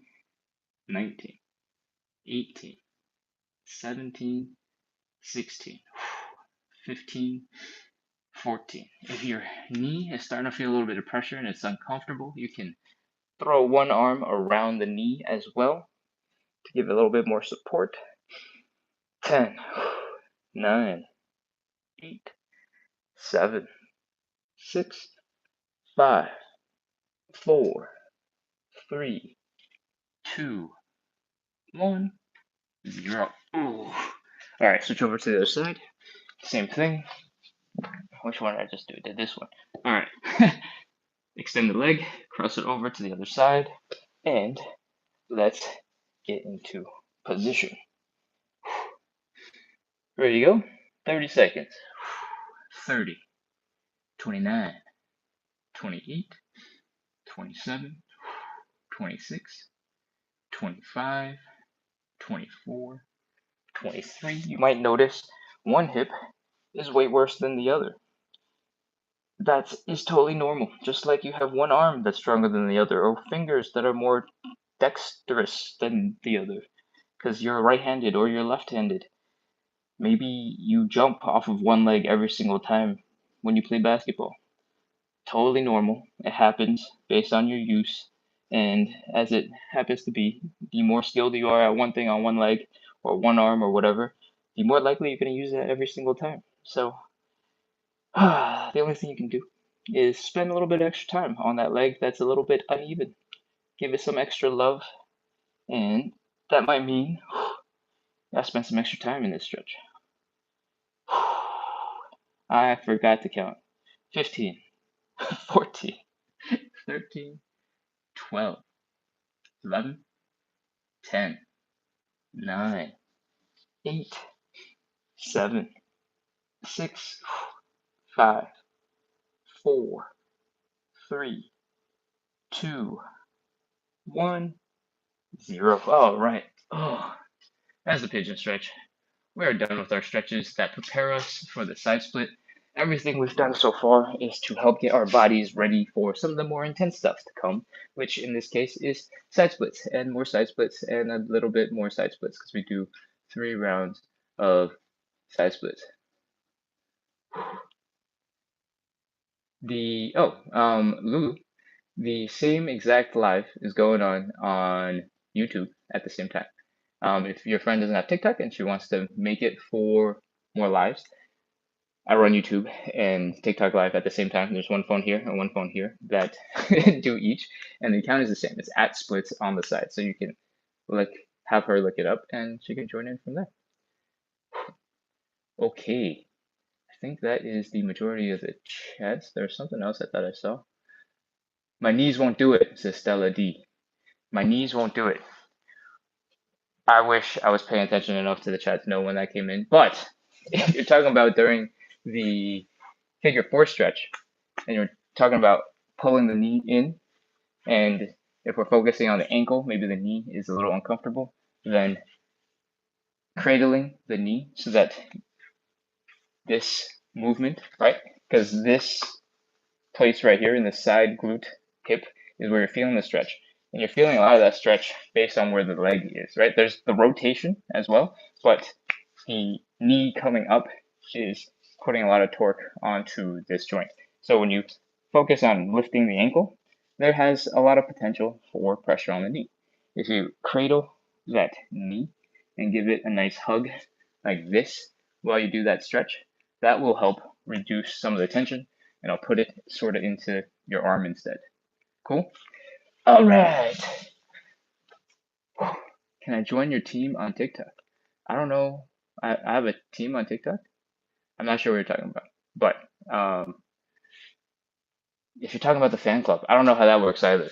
19, 18, 17, 16, 15, 14. If your knee is starting to feel a little bit of pressure and it's uncomfortable, you can throw one arm around the knee as well to give it a little bit more support. 10, 9, 8, 7, 6, 5, 4, 3, 2, 1, 0. Ooh. All right, switch over to the other side. Same thing. Which one did I just do? Did this one. All right. Extend the leg, cross it over to the other side, and let's get into position. Ready to go? 30 seconds. 30, 29, 28, 27, 26, 25, 24, 23. You might notice one hip is way worse than the other. That is totally normal. Just like you have one arm that's stronger than the other, or fingers that are more dexterous than the other, because you're right-handed or you're left-handed. Maybe you jump off of one leg every single time when you play basketball. Totally normal. It happens based on your use, and as it happens to be, the more skilled you are at one thing on one leg or one arm or whatever, the more likely you're going to use that every single time. So the only thing you can do is spend a little bit extra time on that leg that's a little bit uneven. Give it some extra love, and that might mean I spent some extra time in this stretch. I forgot to count. 15, 14, 13, 12, 11, 10, 9, 8, 7, 6, 5, 4, 3, 2, 1, 0. All right. Oh, that's the pigeon stretch. We're done with our stretches that prepare us for the side split. Everything we've done so far is to help get our bodies ready for some of the more intense stuff to come, which in this case is side splits and more side splits and a little bit more side splits because we do 3 rounds of side splits. Lulu, the same exact live is going on YouTube at the same time. If your friend doesn't have TikTok and she wants to make it for more lives, I run YouTube and TikTok live at the same time. There's one phone here and one phone here that do each, and the account is the same. It's at Splits on the side, so you can have her look it up and she can join in from there. Okay, I think that is the majority of the chats. There's something else I thought I saw. My knees won't do it, says Stella D. My knees won't do it. I wish I was paying attention enough to the chat to know when that came in. But if you're talking about during the figure 4 stretch, and you're talking about pulling the knee in and If we're focusing on the ankle, maybe the knee is a little uncomfortable, then cradling the knee so that this movement, right? Because this place right here in the side glute hip is where you're feeling the stretch. And you're feeling a lot of that stretch based on where the leg is, right? There's the rotation as well, but the knee coming up is putting a lot of torque onto this joint. So when you focus on lifting the ankle, there has a lot of potential for pressure on the knee. If you cradle that knee and give it a nice hug like this while you do that stretch, that will help reduce some of the tension, and I'll put it sort of into your arm instead. Cool? All right. Can I join your team on TikTok? I don't know. I have a team on TikTok. I'm not sure what you're talking about. But if you're talking about the fan club, I don't know how that works either.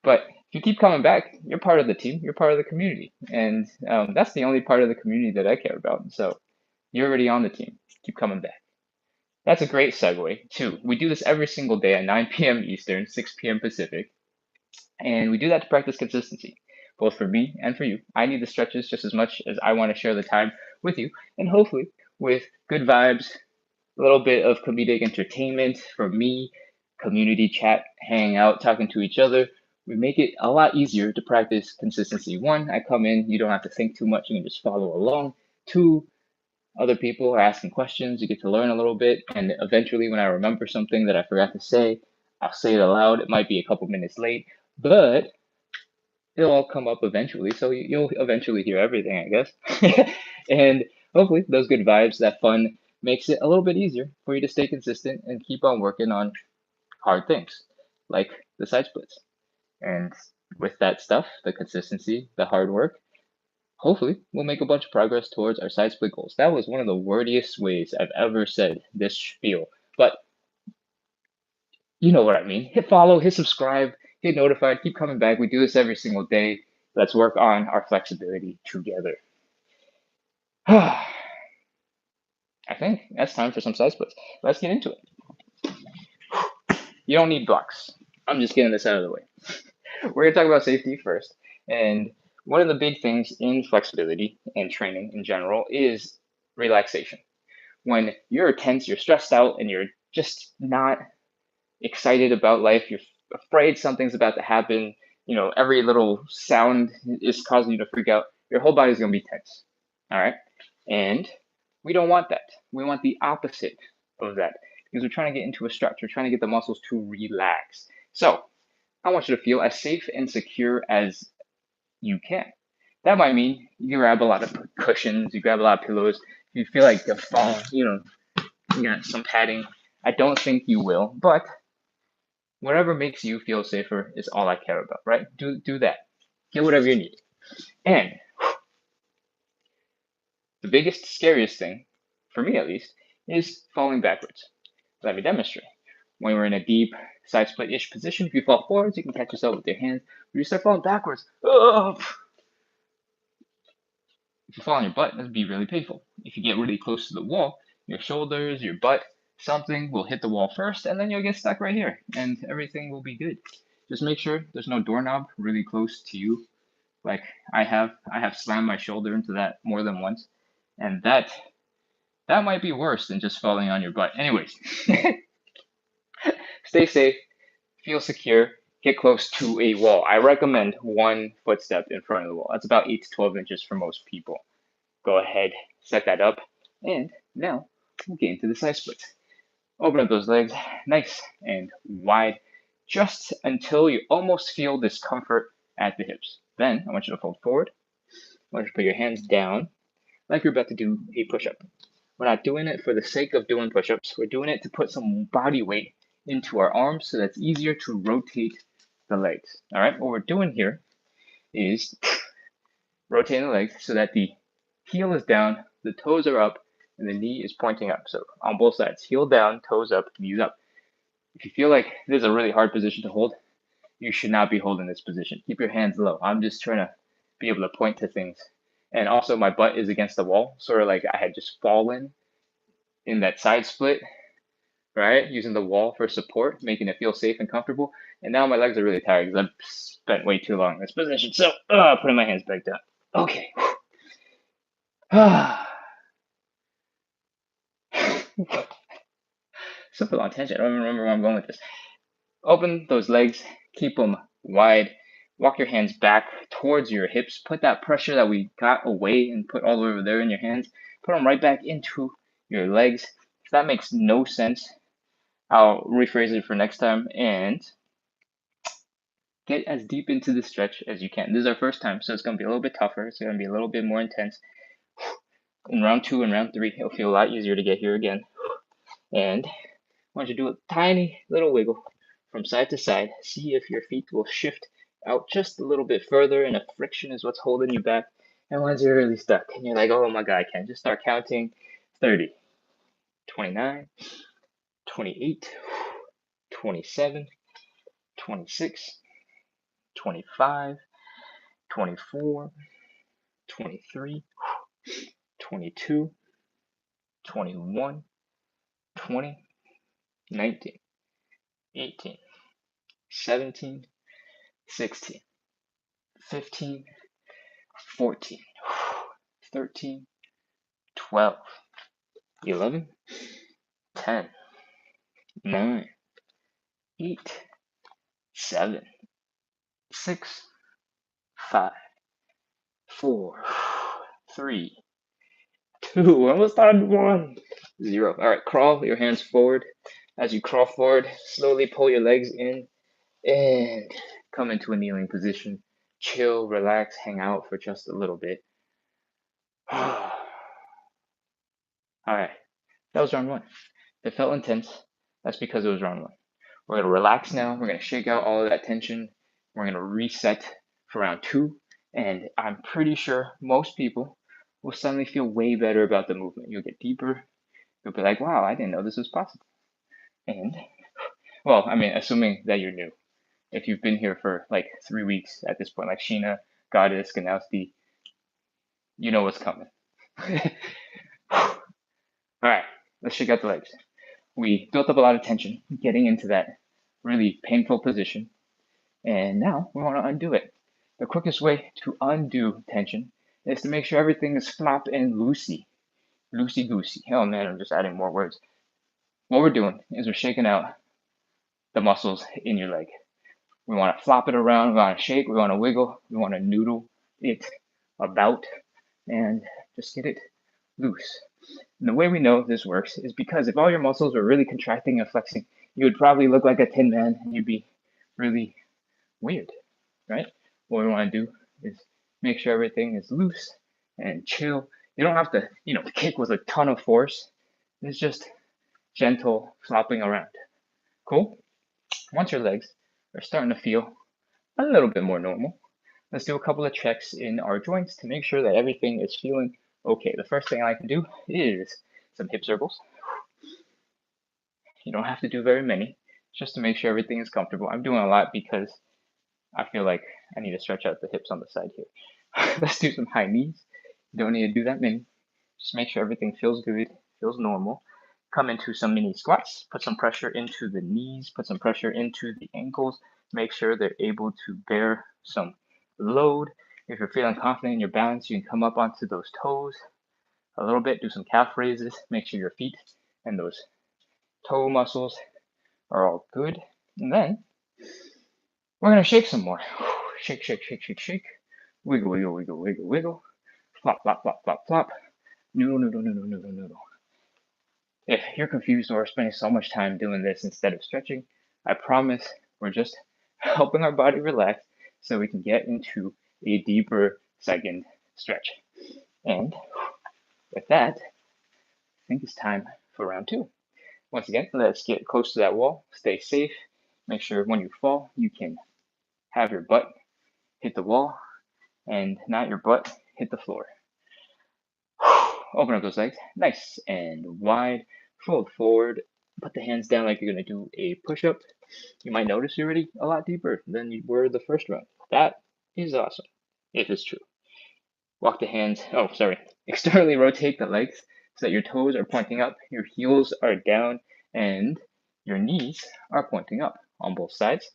But if you keep coming back, you're part of the team. You're part of the community. And that's the only part of the community that I care about. So you're already on the team. Keep coming back. That's a great segue, too. We do this every single day at 9 p.m. Eastern, 6 p.m. Pacific. And we do that to practice consistency, both for me and for you. I need the stretches just as much as I want to share the time with you. And hopefully, with good vibes, a little bit of comedic entertainment from me, community chat, hanging out, talking to each other, we make it a lot easier to practice consistency. One, I come in, you don't have to think too much, you can just follow along. Two, other people are asking questions, you get to learn a little bit, and eventually when I remember something that I forgot to say, I'll say it aloud. It might be a couple minutes late, but it'll all come up eventually, so you'll eventually hear everything, I guess. And hopefully those good vibes, that fun, makes it a little bit easier for you to stay consistent and keep on working on hard things, like the side splits. And with that stuff, the consistency, the hard work, hopefully we'll make a bunch of progress towards our side split goals. That was one of the wordiest ways I've ever said this spiel, but you know what I mean. Hit follow, hit subscribe, hit notified, keep coming back. We do this every single day. Let's work on our flexibility together. I think that's time for some side splits. Let's get into it. You don't need blocks. I'm just getting this out of the way. We're going to talk about safety first. And one of the big things in flexibility and training in general is relaxation. When you're tense, you're stressed out, and you're just not excited about life, you're afraid something's about to happen, every little sound is causing you to freak out, your whole body's going to be tense. All right? And we don't want that. We want the opposite of that because we're trying to get into a stretch. We're trying to get the muscles to relax. So I want you to feel as safe and secure as you can. That might mean you grab a lot of cushions, you grab a lot of pillows. If you feel like you're falling, you got some padding. I don't think you will, but whatever makes you feel safer is all I care about, right? Do that. Get whatever you need. And the biggest, scariest thing, for me at least, is falling backwards. Let me demonstrate. When we're in a deep side split-ish position, if you fall forwards, you can catch yourself with your hands. When you start falling backwards, if you fall on your butt, that'd be really painful. If you get really close to the wall, your shoulders, your butt, something will hit the wall first, and then you'll get stuck right here, and everything will be good. Just make sure there's no doorknob really close to you. Like I have slammed my shoulder into that more than once, and that might be worse than just falling on your butt. Anyways, stay safe, feel secure, get close to a wall. I recommend 1 footstep in front of the wall. That's about 8 to 12 inches for most people. Go ahead, set that up, and now we'll get into the side splits. Open up those legs nice and wide, just until you almost feel discomfort at the hips. Then I want you to fold forward. I want you to put your hands down like you're about to do a push-up. We're not doing it for the sake of doing push-ups. We're doing it to put some body weight into our arms so that's easier to rotate the legs. All right, what we're doing here is rotating the legs so that the heel is down, the toes are up, and the knee is pointing up. So on both sides, heel down, toes up, knees up. If you feel like this is a really hard position to hold, you should not be holding this position. Keep your hands low. I'm just trying to be able to point to things. And also my butt is against the wall, sort of like I had just fallen in that side split right? Using the wall for support, making it feel safe and comfortable. And now my legs are really tired because I've spent way too long in this position. So, putting my hands back down. Okay. Simple long tangent. I don't even remember where I'm going with this. Open those legs, keep them wide. Walk your hands back towards your hips. Put that pressure that we got away and put all over there in your hands. Put them right back into your legs. If that makes no sense, I'll rephrase it for next time. And get as deep into the stretch as you can. This is our first time, so it's going to be a little bit tougher. It's going to be a little bit more intense. In round 2 and round 3, it'll feel a lot easier to get here again. And I want you to do a tiny little wiggle from side to side. See if your feet will shift out just a little bit further, and a friction is what's holding you back. And once you're really stuck, and you're like, oh my God, I can't, just start counting 30, 29, 28, 27, 26, 25, 24, 23, 22, 21, 20, 19, 18, 17, 16, 15, 14, 13, 12, 11, 10, 9, 8, 7, 6, 5, 4, 3, 2, almost on 1, 0. All right, crawl your hands forward. As you crawl forward, slowly pull your legs in and come into a kneeling position. Chill, relax, hang out for just a little bit. All right, that was round 1. It felt intense. That's because it was round 1. We're going to relax now. We're going to shake out all of that tension. We're going to reset for round 2. And I'm pretty sure most people will suddenly feel way better about the movement. You'll get deeper. You'll be like, wow, I didn't know this was possible. And, well, I mean, assuming that you're new. If you've been here for like 3 weeks at this point, like Sheena, Goddess, Ganowski, you know what's coming. All right, let's shake out the legs. We built up a lot of tension getting into that really painful position. And now we want to undo it. The quickest way to undo tension is to make sure everything is flop and loosey. Loosey-goosey. Oh man, I'm just adding more words. What we're doing is we're shaking out the muscles in your leg. We want to flop it around, we want to shake, we want to wiggle, we want to noodle it about and just get it loose. And the way we know this works is because if all your muscles were really contracting and flexing, you would probably look like a tin man and you'd be really weird, right? What we want to do is make sure everything is loose and chill. You don't have to, kick with a ton of force. It's just gentle flopping around. Cool? Once your legs are starting to feel a little bit more normal, let's do a couple of checks in our joints to make sure that everything is feeling okay. The first thing I like to do is some hip circles. You don't have to do very many, just to make sure everything is comfortable. I'm doing a lot because I feel like I need to stretch out the hips on the side here. Let's do some high knees. You don't need to do that many. Just make sure everything feels good, feels normal. Come into some mini squats. Put some pressure into the knees. Put some pressure into the ankles. Make sure they're able to bear some load. If you're feeling confident in your balance, you can come up onto those toes a little bit. Do some calf raises. Make sure your feet and those toe muscles are all good. And then we're going to shake some more. Shake, shake, shake, shake, shake. Wiggle, wiggle, wiggle, wiggle, wiggle. Flop, flop, flop, flop, flop. Noodle, noodle, noodle, noodle, noodle. If you're confused or spending so much time doing this instead of stretching, I promise we're just helping our body relax so we can get into a deeper second stretch. And with that, I think it's time for round 2. Once again, let's get close to that wall. Stay safe. Make sure when you fall, you can have your butt hit the wall and not your butt hit the floor. Open up those legs, nice and wide. Fold forward. Put the hands down like you're going to do a push-up. You might notice you're already a lot deeper than you were the first round. That is awesome, if it's true. Walk the hands, externally rotate the legs so that your toes are pointing up, your heels are down, and your knees are pointing up on both sides.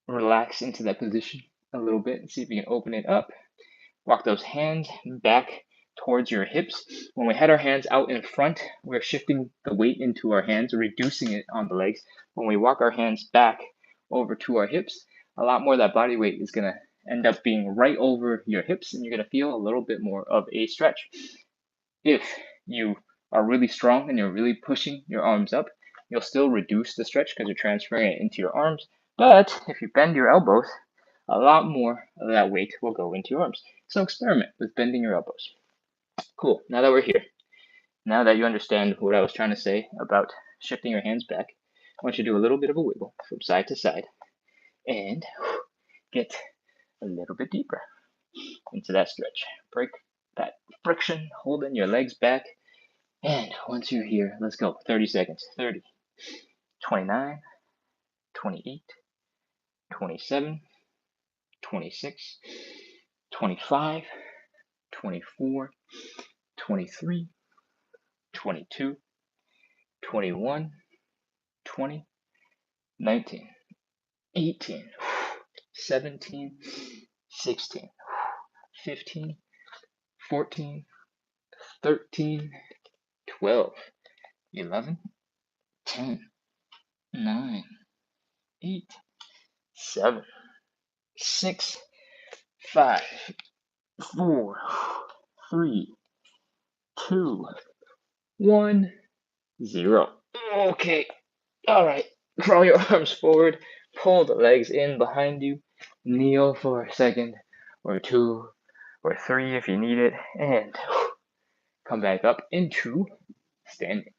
Relax into that position a little bit and see if you can open it up. Walk those hands back towards your hips. When we had our hands out in front, we're shifting the weight into our hands, reducing it on the legs. When we walk our hands back over to our hips, a lot more of that body weight is going to end up being right over your hips, and you're going to feel a little bit more of a stretch. If you are really strong and you're really pushing your arms up, you'll still reduce the stretch because you're transferring it into your arms. But if you bend your elbows, a lot more of that weight will go into your arms. So experiment with bending your elbows. Cool. Now that we're here, now that you understand what I was trying to say about shifting your hands back, I want you to do a little bit of a wiggle from side to side and get a little bit deeper into that stretch. Break that friction, holding your legs back. And once you're here, let's go. 30 seconds. 30, 29, 28, 27, 26, 25, 24, 23, 22, 21, 20, 19, 18, 17, 16, 15, 14, 13, 12, 11, 10, 9, 8, 7, 6, 5, 4, 3, 2, 1, 0. Okay. All right. Crawl your arms forward. Pull the legs in behind you. Kneel for a second or two or three if you need it. And come back up into standing.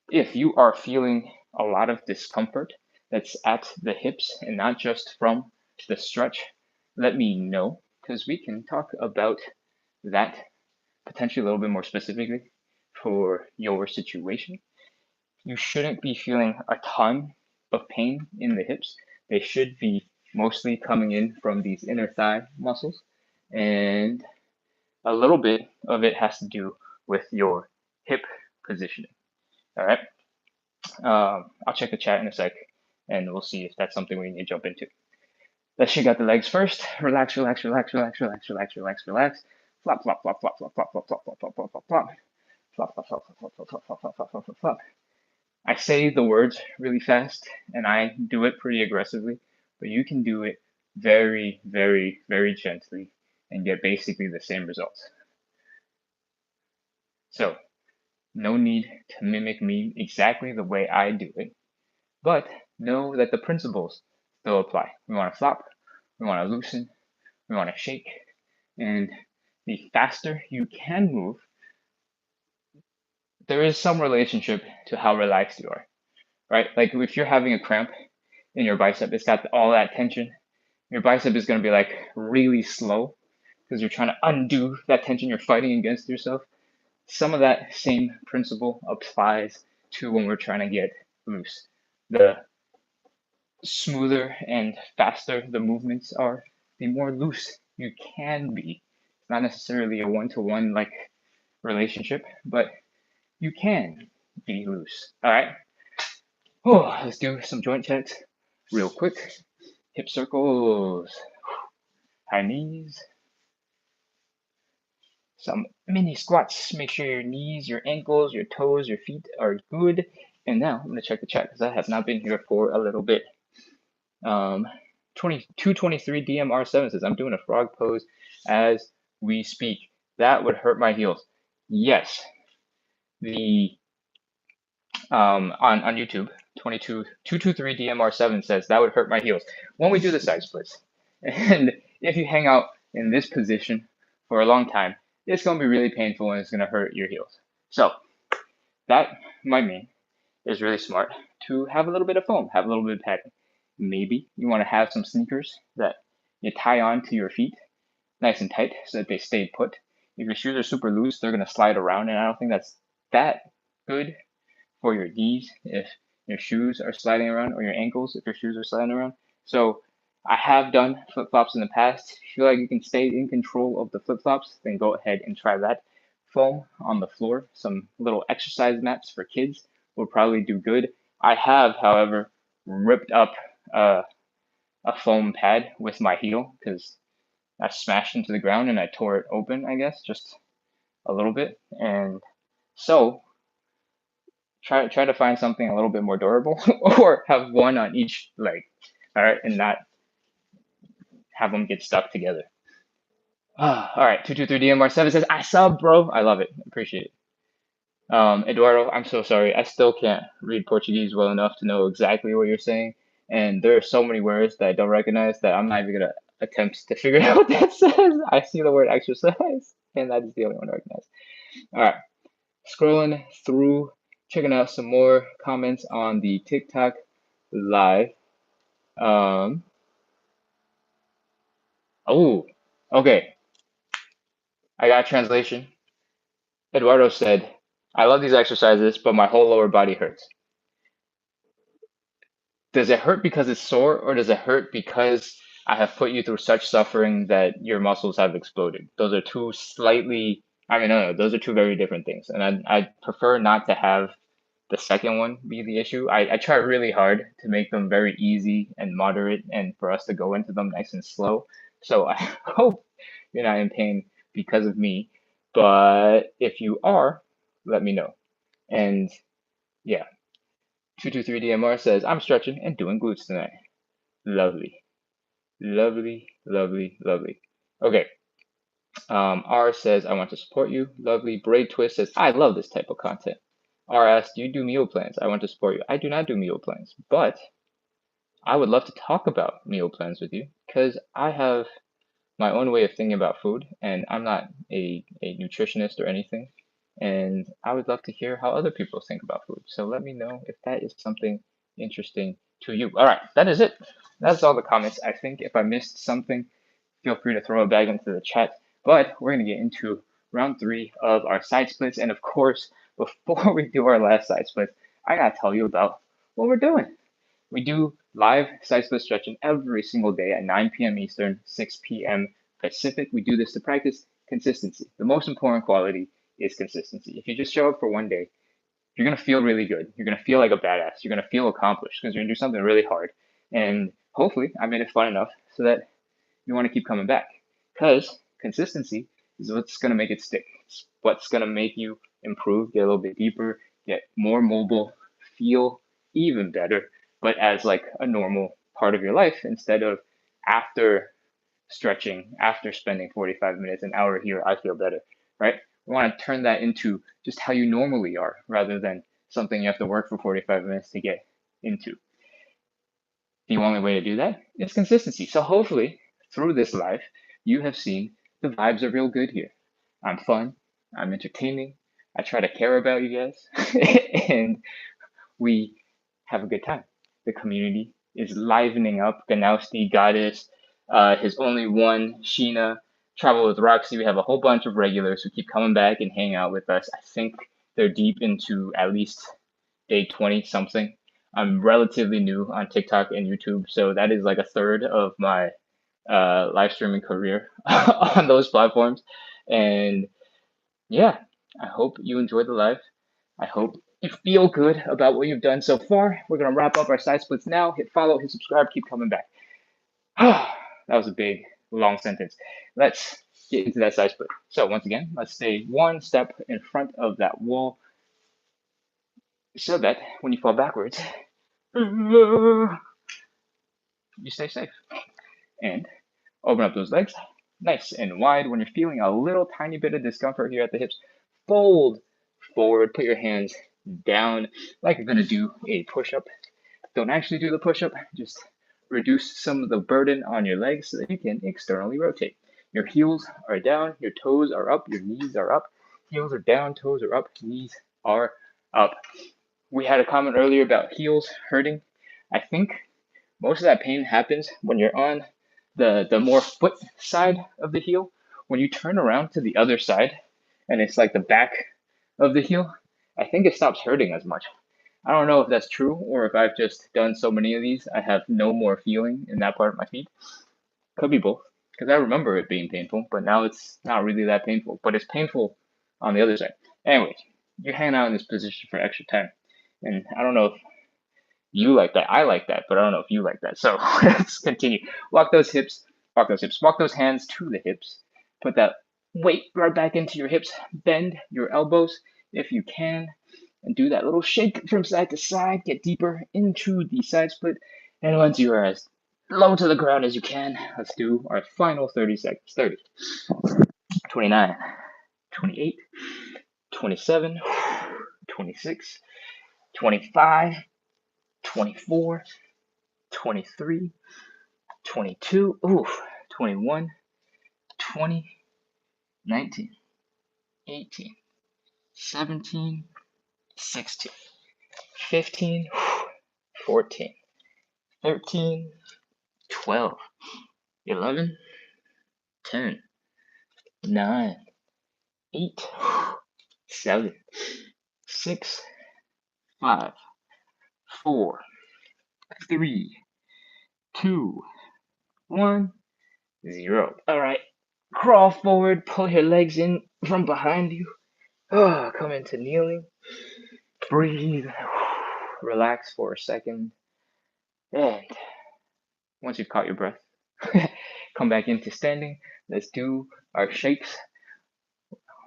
If you are feeling a lot of discomfort that's at the hips and not just from the stretch, let me know because we can talk about that potentially a little bit more specifically for your situation. You shouldn't be feeling a ton of pain in the hips. They should be mostly coming in from these inner thigh muscles, and a little bit of it has to do with your hip positioning. All right. I'll check the chat in a sec, and we'll see if that's something we need to jump into. Let's shake out the legs first. Relax, relax, relax, relax, relax, relax, relax, relax. Flop, flop, flop, flop, flop, flop, flop, flop, flop, flop, flop, flop, flop. Flop, flop, flop, flop, flop, flop, flop, flop, flop, flop, flop, flop. I say the words really fast, and I do it pretty aggressively, but you can do it very, very, very gently and get basically the same results. So, no need to mimic me exactly the way I do it, but know that the principles still apply. We want to flop, we want to loosen, we want to shake, and the faster you can move, there is some relationship to how relaxed you are, right? Like if you're having a cramp in your bicep, it's got all that tension. Your bicep is going to be like really slow because you're trying to undo that tension. You're fighting against yourself. Some of that same principle applies to when we're trying to get loose. The smoother and faster the movements are, the more loose you can be. It's not necessarily a one-to-one like relationship, but you can be loose. All right. Oh, let's do some joint checks real quick. Hip circles, high knees, some mini squats. Make sure your knees, your ankles, your toes, your feet are good. And now I'm gonna check the chat because I have not been here for a little bit. 2223 DMR7 says, I'm doing a frog pose as we speak. That would hurt my heels. Yes. The on YouTube, 223 DMR7 says that would hurt my heels when we do the side splits. And if you hang out in this position for a long time, it's going to be really painful and it's going to hurt your heels. So that might mean it's really smart to have a little bit of foam, have a little bit of padding. Maybe you want to have some sneakers that you tie on to your feet nice and tight so that they stay put. If your shoes are super loose, they're going to slide around, and I don't think that's that good for your knees if your shoes are sliding around, or your ankles if your shoes are sliding around. So I have done flip-flops in the past. If you feel like you can stay in control of the flip-flops, then go ahead and try that. Foam on the floor, some little exercise mats for kids will probably do good. I have, however, ripped up a foam pad with my heel because I smashed into the ground and I tore it open, I guess, just a little bit. And so try to find something a little bit more durable or have one on each leg, all right, and not have them get stuck together. All right, 223DMR7 says, I sub, bro. I love it. Appreciate it. Eduardo, I'm so sorry. I still can't read Portuguese well enough to know exactly what you're saying. And there are so many words that I don't recognize that I'm not even going to attempt to figure out what that says. I see the word exercise, and that is the only one I recognize. All right, scrolling through, checking out some more comments on the TikTok live. Oh, okay. I got a translation. Eduardo said, I love these exercises, but my whole lower body hurts. Does it hurt because it's sore, or does it hurt because I have put you through such suffering that your muscles have exploded? Those are two slightly, I mean, no, those are two very different things. And I prefer not to have the second one be the issue. I try really hard to make them very easy and moderate and for us to go into them nice and slow. So I hope you're not in pain because of me. But if you are, let me know. And yeah, 223DMR says, I'm stretching and doing glutes tonight. Lovely. Lovely, lovely, lovely. Okay. R says, I want to support you. Lovely. Braid Twist says, I love this type of content. R asks, do you do meal plans? I want to support you. I do not do meal plans, but I would love to talk about meal plans with you because I have my own way of thinking about food, and I'm not a nutritionist or anything. And I would love to hear how other people think about food. So let me know if that is something interesting to you. All right, that is it. That's all the comments. I think if I missed something, feel free to throw it back into the chat. But we're going to get into round 3 of our side splits. And of course, before we do our last side split, I got to tell you about what we're doing. We do live side split stretching every single day at 9 p.m. Eastern, 6 p.m. Pacific. We do this to practice consistency. The most important quality is consistency. If you just show up for one day, you're going to feel really good. You're going to feel like a badass. You're going to feel accomplished because you're going to do something really hard. And hopefully, I made it fun enough so that you want to keep coming back. Because consistency is what's going to make it stick. It's what's going to make you improve, get a little bit deeper, get more mobile, feel even better, but as like a normal part of your life instead of after stretching, after spending 45 minutes, an hour here, I feel better, right? We want to turn that into just how you normally are rather than something you have to work for 45 minutes to get into. The only way to do that is consistency. So hopefully through this live, you have seen the vibes are real good here. I'm fun, I'm entertaining, I try to care about you guys, and we have a good time. The community is livening up. Ganowski, Goddess, his only one, Sheena, Travel with Roxy. We have a whole bunch of regulars who keep coming back and hang out with us. I think they're deep into at least day 20 something. I'm relatively new on TikTok and YouTube, so that is like a third of my live streaming career on those platforms. And yeah, I hope you enjoyed the live. I hope you feel good about what you've done so far. We're going to wrap up our side splits now. Hit follow, hit subscribe, keep coming back. That was a big, long sentence. Let's get into that side split. So once again, let's stay one step in front of that wall so that when you fall backwards, you stay safe. And open up those legs nice and wide. When you're feeling a little tiny bit of discomfort here at the hips, fold forward, put your hands down like you're going to do a push-up. Don't actually do the push-up, just reduce some of the burden on your legs so that you can externally rotate. Your heels are down, your toes are up, your knees are up. Heels are down, toes are up, knees are up. We had a comment earlier about heels hurting. I think most of that pain happens when you're on the more foot side of the heel. When you turn around to the other side and it's like the back of the heel, I think it stops hurting as much. I don't know if that's true or if I've just done so many of these, I have no more feeling in that part of my feet. Could be both, because I remember it being painful, but now it's not really that painful, but it's painful on the other side. Anyways, you're hanging out in this position for extra time. And I don't know if you like that. I like that, but I don't know if you like that. So let's continue. Walk those hips, walk those hips, walk those hands to the hips. Put that weight right back into your hips. Bend your elbows if you can. And do that little shake from side to side. Get deeper into the side split. And once you are as low to the ground as you can, let's do our final 30 seconds. 30, 29, 28, 27, 26, 25, 24, 23, 22, 21, 20, 19, 18, 17, 16, 15, 14, 13, 12, 11, 10, 9, 8, 7, 6, 5, 4, 3, 2, 1, 0. All right. Crawl forward, pull your legs in from behind you. Come into kneeling. Breathe. Relax for a second. And once you've caught your breath, come back into standing. Let's do our shakes.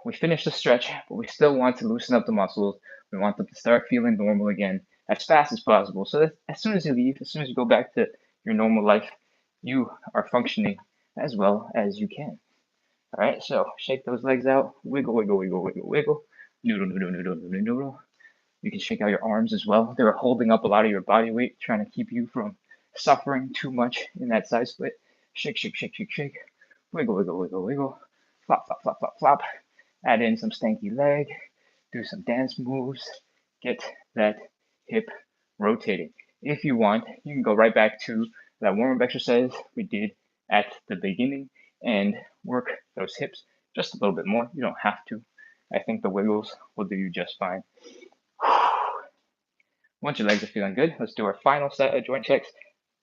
We finished the stretch, but we still want to loosen up the muscles. We want them to start feeling normal again as fast as possible. So that as soon as you leave, as soon as you go back to your normal life, you are functioning as well as you can. All right, so shake those legs out. Wiggle, wiggle, wiggle, wiggle, wiggle. Noodle, noodle, noodle, noodle, noodle. You can shake out your arms as well. They're holding up a lot of your body weight, trying to keep you from suffering too much in that side split. Shake, shake, shake, shake, shake. Wiggle, wiggle, wiggle, wiggle. Flop, flop, flop, flop, flop. Add in some stanky leg. Do some dance moves. Get that hip rotating. If you want, you can go right back to that warm-up exercise we did at the beginning and work those hips just a little bit more. You don't have to. I think the wiggles will do you just fine. Once your legs are feeling good, let's do our final set of joint checks.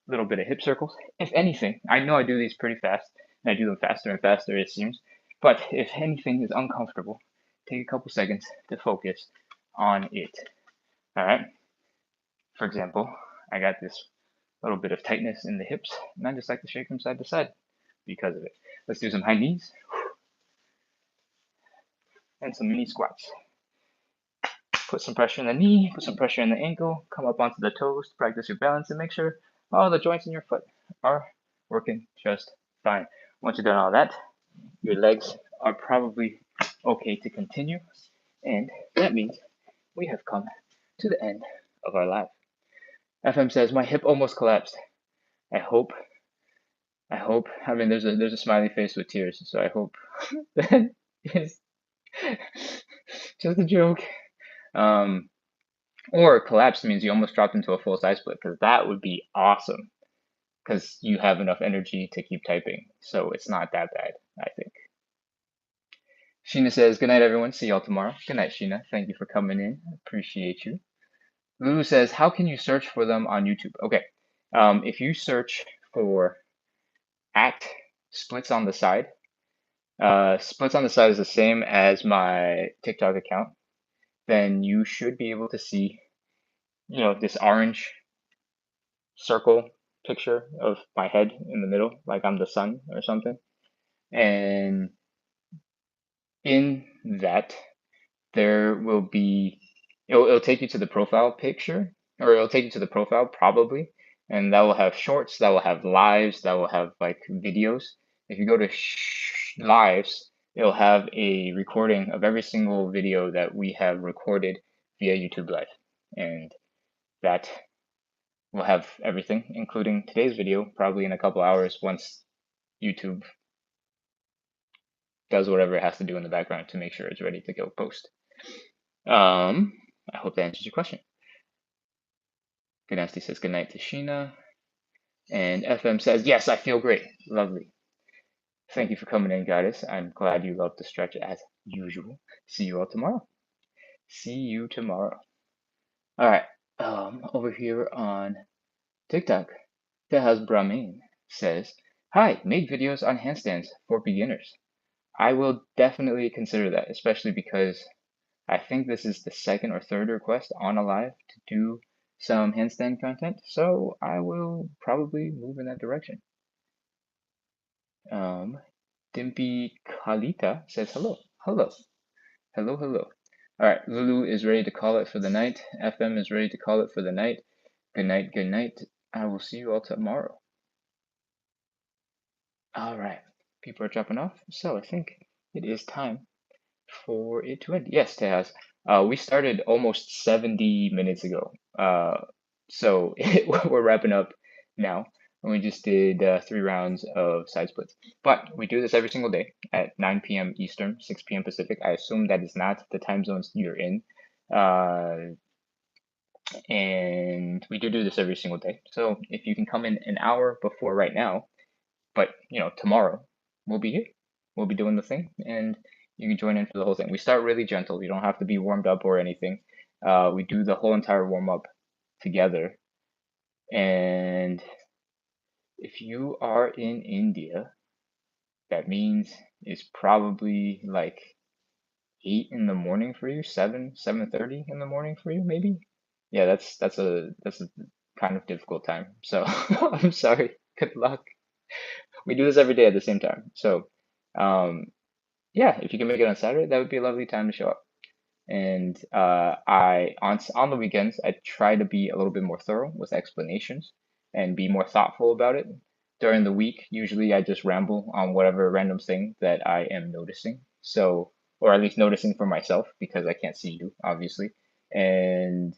A little bit of hip circles. If anything, I know I do these pretty fast, and I do them faster and faster, it seems. But if anything is uncomfortable, take a couple seconds to focus on it. All right? For example, I got this little bit of tightness in the hips, and I just like to shake them side to side because of it. Let's do some high knees and some mini squats. Put some pressure in the knee, put some pressure in the ankle, come up onto the toes to practice your balance and make sure all the joints in your foot are working just fine. Once you've done all that, your legs are probably okay to continue, and that means we have come to the end of our live. FM says, my hip almost collapsed. I hope, I mean, there's a smiley face with tears, so I hope that is just a joke. Or collapse means you almost dropped into a full side split, because that would be awesome, because you have enough energy to keep typing, so it's not that bad, I think. Sheena says, good night, everyone. See y'all tomorrow. Good night, Sheena. Thank you for coming in. Appreciate you. Lulu says, how can you search for them on YouTube? Okay, if you search for @Splitsontheside, Splitsontheside is the same as my TikTok account, then you should be able to see, you know, this orange circle picture of my head in the middle, like I'm the sun or something. And in that, there will be, it'll take you to the profile picture, or it'll take you to the profile probably, and that will have shorts, that will have lives, that will have like videos. If you go to lives, it'll have a recording of every single video that we have recorded via YouTube Live, and that will have everything, including today's video, probably in a couple hours once YouTube does whatever it has to do in the background to make sure it's ready to go post. I hope that answers your question. Good Nasty says good night to Sheena. And FM says, yes, I feel great. Lovely. Thank you for coming in, Goddess. I'm glad you loved the stretch as usual. See you all tomorrow. See you tomorrow. All right. Over here on TikTok, Tehaz Brahmin says, hi, made videos on handstands for beginners. I will definitely consider that, especially because I think this is the second or third request on a live to do some handstand content, so I will probably move in that direction. Dimpy Kalita says hello. Hello. Hello, hello. All right, Lulu is ready to call it for the night. FM is ready to call it for the night. Good night, good night. I will see you all tomorrow. All right, people are dropping off, so I think it is time for it to end. Yes, Tejas. We started almost 70 minutes ago. So we're wrapping up now. And we just did 3 rounds of side splits. But we do this every single day at 9 p.m. Eastern, 6 p.m. Pacific. I assume that is not the time zones you're in. And we do this every single day. So if you can come in an hour before right now, but tomorrow we'll be here. We'll be doing the thing, and you can join in for the whole thing. We start really gentle. You don't have to be warmed up or anything. We do the whole entire warm up together. And if you are in India, that means it's probably like 8 in the morning for you, 7:30 in the morning for you, maybe. Yeah, that's a kind of difficult time. So I'm sorry. Good luck. We do this every day at the same time. So yeah, if you can make it on Saturday, that would be a lovely time to show up. And I on the weekends, I try to be a little bit more thorough with explanations and be more thoughtful about it. During the week, usually I just ramble on whatever random thing that I am noticing. So, or at least noticing for myself because I can't see you, obviously. And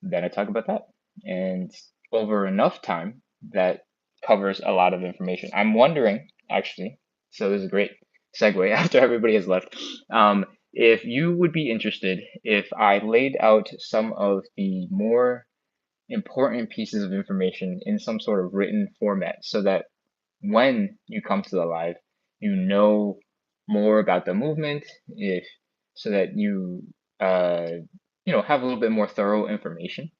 then I talk about that. And over enough time, that covers a lot of information. I'm wondering, actually, so this is a great segue after everybody has left. If you would be interested if I laid out some of the more important pieces of information in some sort of written format so that when you come to the live, you know more about the movement, if so that you have a little bit more thorough information.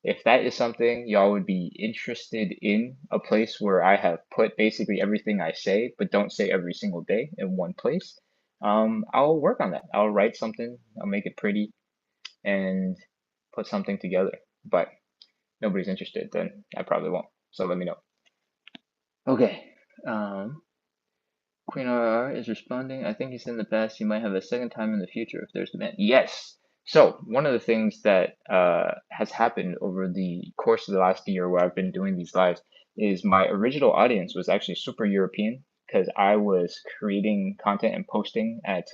If that is something y'all would be interested in, a place where I have put basically everything I say, but don't say every single day in one place, I'll work on that. I'll write something, I'll make it pretty, and put something together. But nobody's interested, then I probably won't. So let me know. Okay. Queen RR is responding. I think he said in the past you might have a second time in the future if there's demand. Yes. So one of the things that has happened over the course of the last year where I've been doing these lives is my original audience was actually super European because I was creating content and posting at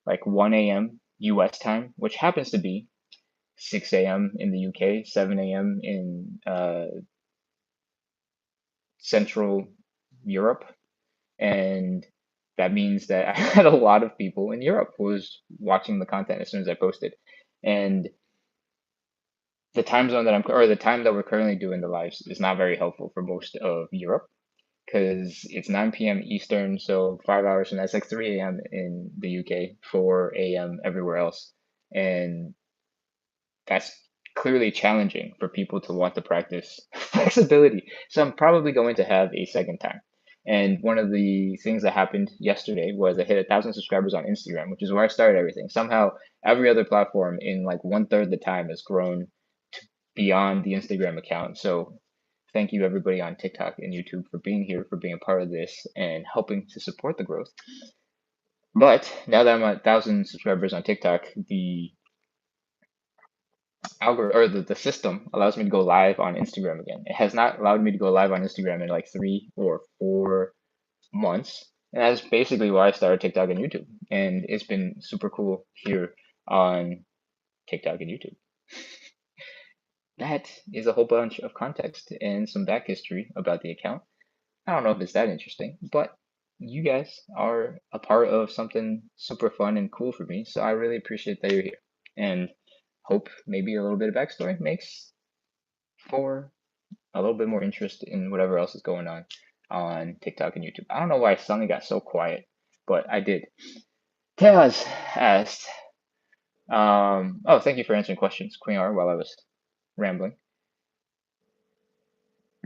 like 1 a.m. US time, which happens to be 6 a.m. in the UK, 7 a.m. in Central Europe. And that means that I had a lot of people in Europe who was watching the content as soon as I posted. And the time zone that the time that we're currently doing the lives is not very helpful for most of Europe because it's 9 p.m. Eastern, so 5 hours, and that's like 3 a.m. in the UK, 4 a.m. everywhere else. And that's clearly challenging for people to want to practice flexibility. So I'm probably going to have a second time. And one of the things that happened yesterday was I hit 1,000 subscribers on Instagram, which is where I started everything. Somehow, every other platform in like 1/3 the time has grown beyond the Instagram account. So thank you everybody on TikTok and YouTube for being here, for being a part of this and helping to support the growth. But now that I'm at 1,000 subscribers on TikTok, the algorithm or the system allows me to go live on Instagram again. It has not allowed me to go live on Instagram in like 3 or 4 months. And that's basically why I started TikTok and YouTube. And it's been super cool here on TikTok and YouTube. That is a whole bunch of context and some back history about the account. I don't know if it's that interesting, but you guys are a part of something super fun and cool for me. So I really appreciate that you're here. And hope maybe a little bit of backstory makes for a little bit more interest in whatever else is going on TikTok and YouTube. I don't know why I suddenly got so quiet, but I did. Taz asked, oh, thank you for answering questions, Queen R, while I was rambling.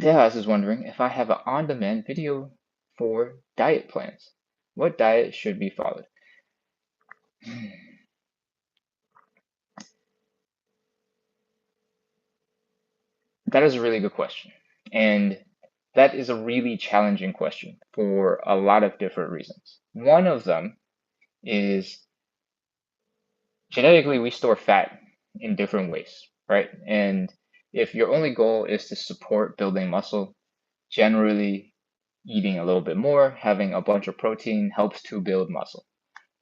Taz is wondering if I have an on-demand video for diet plans. What diet should be followed? That is a really good question. And that is a really challenging question for a lot of different reasons. One of them is genetically we store fat in different ways, right? And if your only goal is to support building muscle, generally eating a little bit more, having a bunch of protein helps to build muscle,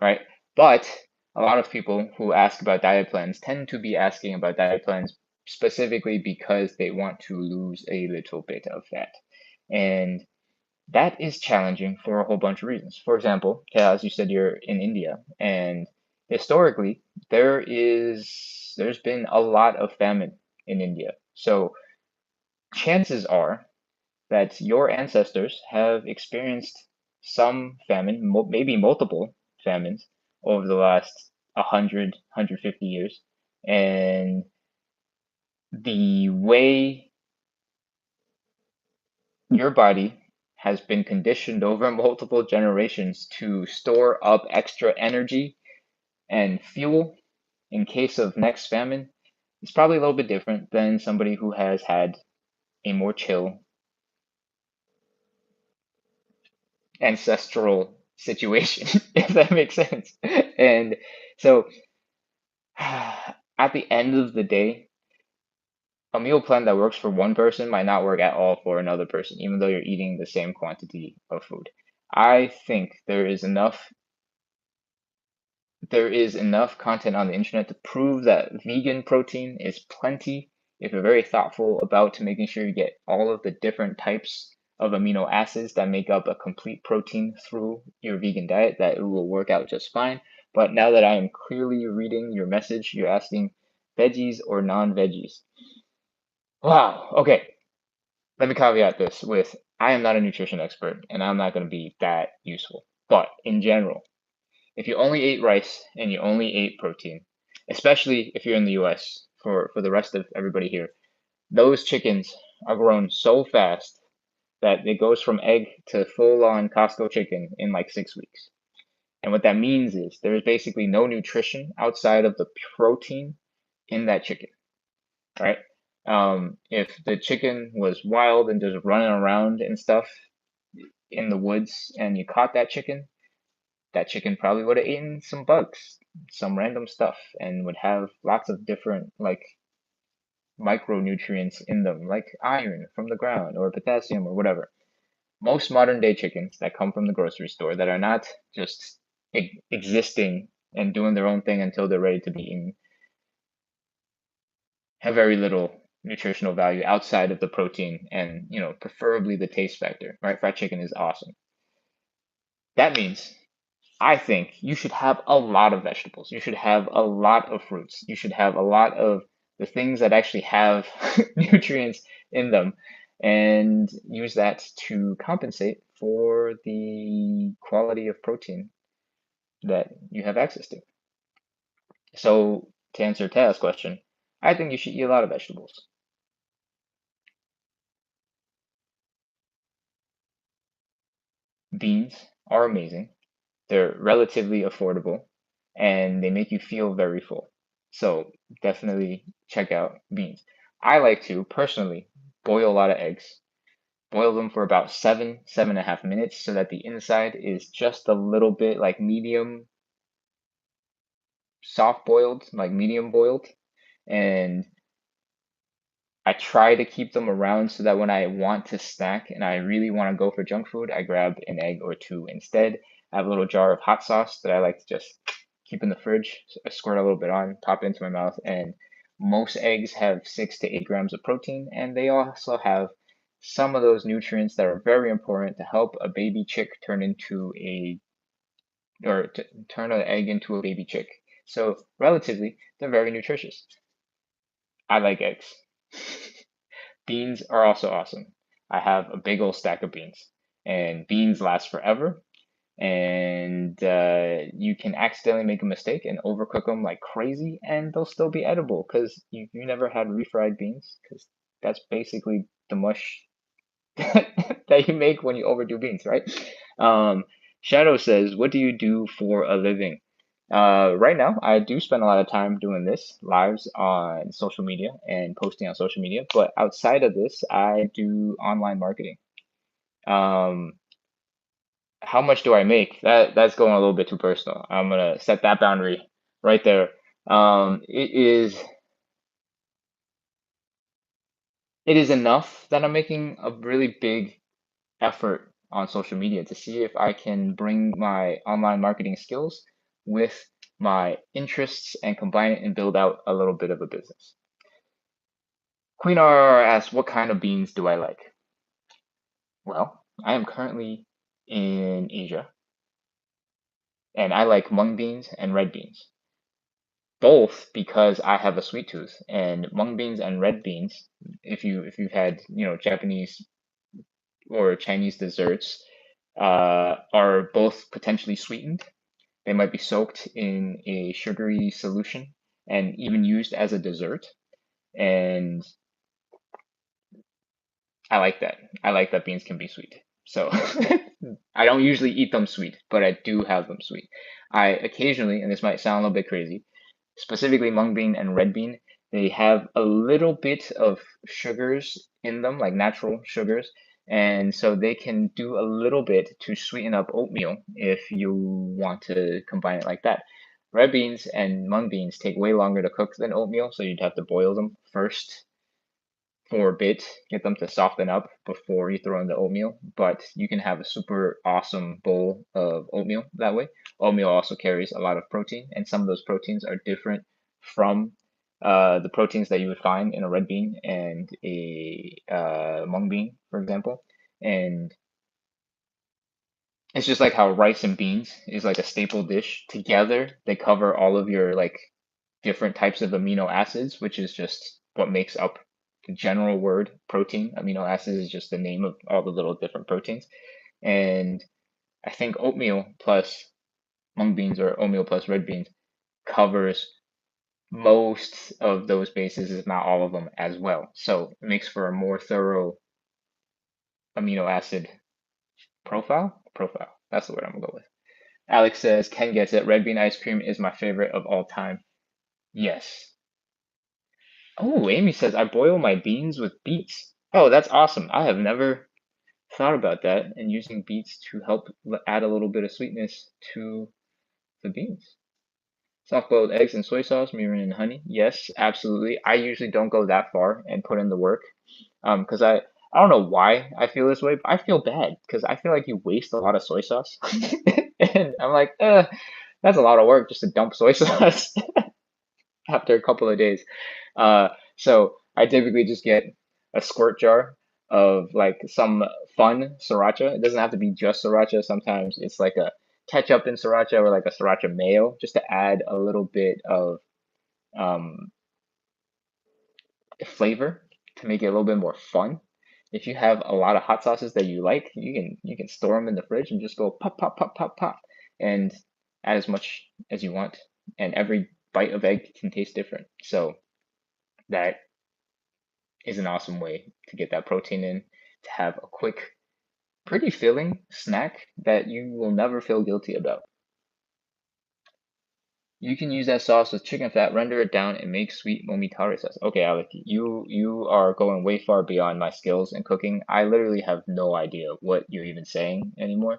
right? But a lot of people who ask about diet plans tend to be asking about diet plans specifically because they want to lose a little bit of fat. And that is challenging for a whole bunch of reasons. For example, as you said, you're in India, and historically, there's been a lot of famine in India. So chances are that your ancestors have experienced some famine, maybe multiple famines over the last 150 years. And the way your body has been conditioned over multiple generations to store up extra energy and fuel in case of next famine is probably a little bit different than somebody who has had a more chill ancestral situation, if that makes sense. And so at the end of the day, a meal plan that works for one person might not work at all for another person, even though you're eating the same quantity of food. I think there is enough content on the internet to prove that vegan protein is plenty if you're very thoughtful about making sure you get all of the different types of amino acids that make up a complete protein through your vegan diet, that it will work out just fine. But now that I am clearly reading your message, you're asking veggies or non-veggies. Wow, okay. Let me caveat this with I am not a nutrition expert and I'm not going to be that useful. But in general, if you only ate rice and you only ate protein, especially if you're in the US, for the rest of everybody here, those chickens are grown so fast that it goes from egg to full on Costco chicken in like 6 weeks. And what that means is there's basically no nutrition outside of the protein in that chicken, right? If the chicken was wild and just running around and stuff in the woods and you caught that chicken probably would have eaten some bugs, some random stuff, and would have lots of different like micronutrients in them, like iron from the ground or potassium or whatever. Most modern day chickens that come from the grocery store that are not just existing and doing their own thing until they're ready to be eaten have very little nutritional value outside of the protein and, preferably the taste factor, right? Fried chicken is awesome. That means I think you should have a lot of vegetables. You should have a lot of fruits. You should have a lot of the things that actually have nutrients in them and use that to compensate for the quality of protein that you have access to. So, to answer Taya's question, I think you should eat a lot of vegetables. Beans are amazing. They're relatively affordable and they make you feel very full. So definitely check out beans. I like to personally boil a lot of eggs, boil them for about 7.5 minutes so that the inside is just a little bit like medium soft boiled, like medium boiled. And I try to keep them around so that when I want to snack and I really want to go for junk food, I grab an egg or two instead. I have a little jar of hot sauce that I like to just keep in the fridge. So I squirt a little bit on, pop it into my mouth, and most eggs have 6 to 8 grams of protein, and they also have some of those nutrients that are very important to help a baby chick turn an egg into a baby chick. So relatively, they're very nutritious. I like eggs. Beans are also awesome. I have a big old stack of beans, and beans last forever. And you can accidentally make a mistake and overcook them like crazy, and they'll still be edible because you never had refried beans, because that's basically the mush that you make when you overdo beans, right? Shadow says, "What do you do for a living?" Right now, I do spend a lot of time doing this lives on social media and posting on social media. But outside of this, I do online marketing. Um, how much do I make? That's going a little bit too personal. I'm gonna set that boundary right there. It is enough that I'm making a really big effort on social media to see if I can bring my online marketing skills with my interests and combine it and build out a little bit of a business. Queen R asks, what kind of beans do I like? Well, I am currently in Asia and I like mung beans and red beans. Both because I have a sweet tooth, and mung beans and red beans, if you've had, Japanese or Chinese desserts, are both potentially sweetened. They might be soaked in a sugary solution and even used as a dessert. And I like that. I like that beans can be sweet. So I don't usually eat them sweet, but I do have them sweet. I occasionally, and this might sound a little bit crazy, specifically mung bean and red bean, they have a little bit of sugars in them, like natural sugars. And so they can do a little bit to sweeten up oatmeal if you want to combine it like that. Red beans and mung beans take way longer to cook than oatmeal, so you'd have to boil them first for a bit, get them to soften up before you throw in the oatmeal. But you can have a super awesome bowl of oatmeal that way. Oatmeal also carries a lot of protein, and some of those proteins are different from the proteins that you would find in a red bean and a mung bean, for example. And it's just like how rice and beans is like a staple dish. Together, they cover all of your like different types of amino acids, which is just what makes up the general word protein. Amino acids is just the name of all the little different proteins. And I think oatmeal plus mung beans or oatmeal plus red beans covers most of those bases, if not all of them as well. So it makes for a more thorough amino acid profile. Profile. That's the word I'm gonna go with. Alex says, Ken gets it. Red bean ice cream is my favorite of all time. Yes. Oh, Amy says, I boil my beans with beets. Oh, that's awesome. I have never thought about that and using beets to help add a little bit of sweetness to the beans. Soft-boiled eggs and soy sauce, mirin and honey. Yes, absolutely. I usually don't go that far and put in the work. Because I don't know why I feel this way, but I feel bad because I feel like you waste a lot of soy sauce. And I'm like, that's a lot of work just to dump soy sauce after a couple of days. So I typically just get a squirt jar of like some fun sriracha. It doesn't have to be just sriracha. Sometimes it's like a ketchup in sriracha or like a sriracha mayo just to add a little bit of um, flavor to make it a little bit more fun. If you have a lot of hot sauces that you like, you can store them in the fridge and just go pop pop pop pop pop and add as much as you want. And every bite of egg can taste different. So that is an awesome way to get that protein in, to have a quick, pretty filling snack that you will never feel guilty about. You can use that sauce with chicken fat, render it down, and make sweet momitari sauce. Okay, Alec, you are going way far beyond my skills in cooking. I literally have no idea what you're even saying anymore.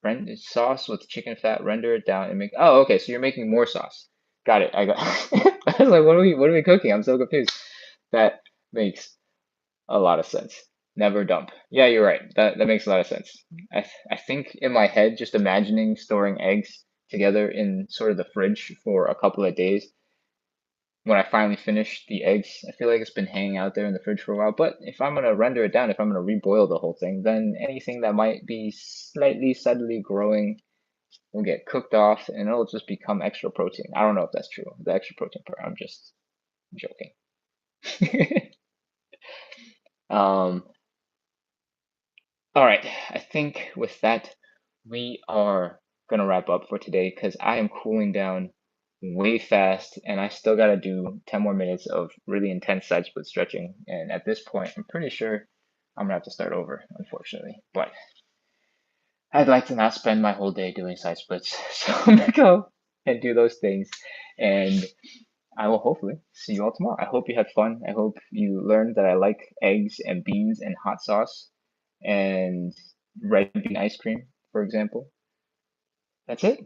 Render sauce with chicken fat, render it down, and make. Oh, okay, so you're making more sauce. Got it. I got. I was like, what are we cooking? I'm so confused. That makes a lot of sense. Never dump. Yeah, you're right. That makes a lot of sense. I think in my head, just imagining storing eggs together in sort of the fridge for a couple of days. When I finally finish the eggs, I feel like it's been hanging out there in the fridge for a while. But if I'm gonna render it down, if I'm gonna reboil the whole thing, then anything that might be slightly subtly growing will get cooked off and it'll just become extra protein. I don't know if that's true. The extra protein part. I'm just joking. um, All right, I think with that, we are gonna wrap up for today because I am cooling down way fast and I still gotta do 10 more minutes of really intense side split stretching. And at this point, I'm pretty sure I'm gonna have to start over, unfortunately. But I'd like to not spend my whole day doing side splits, so I'm gonna go. and do those things. And I will hopefully see you all tomorrow. I hope you had fun. I hope you learned that I like eggs and beans and hot sauce and red bean ice cream, for example. That's it.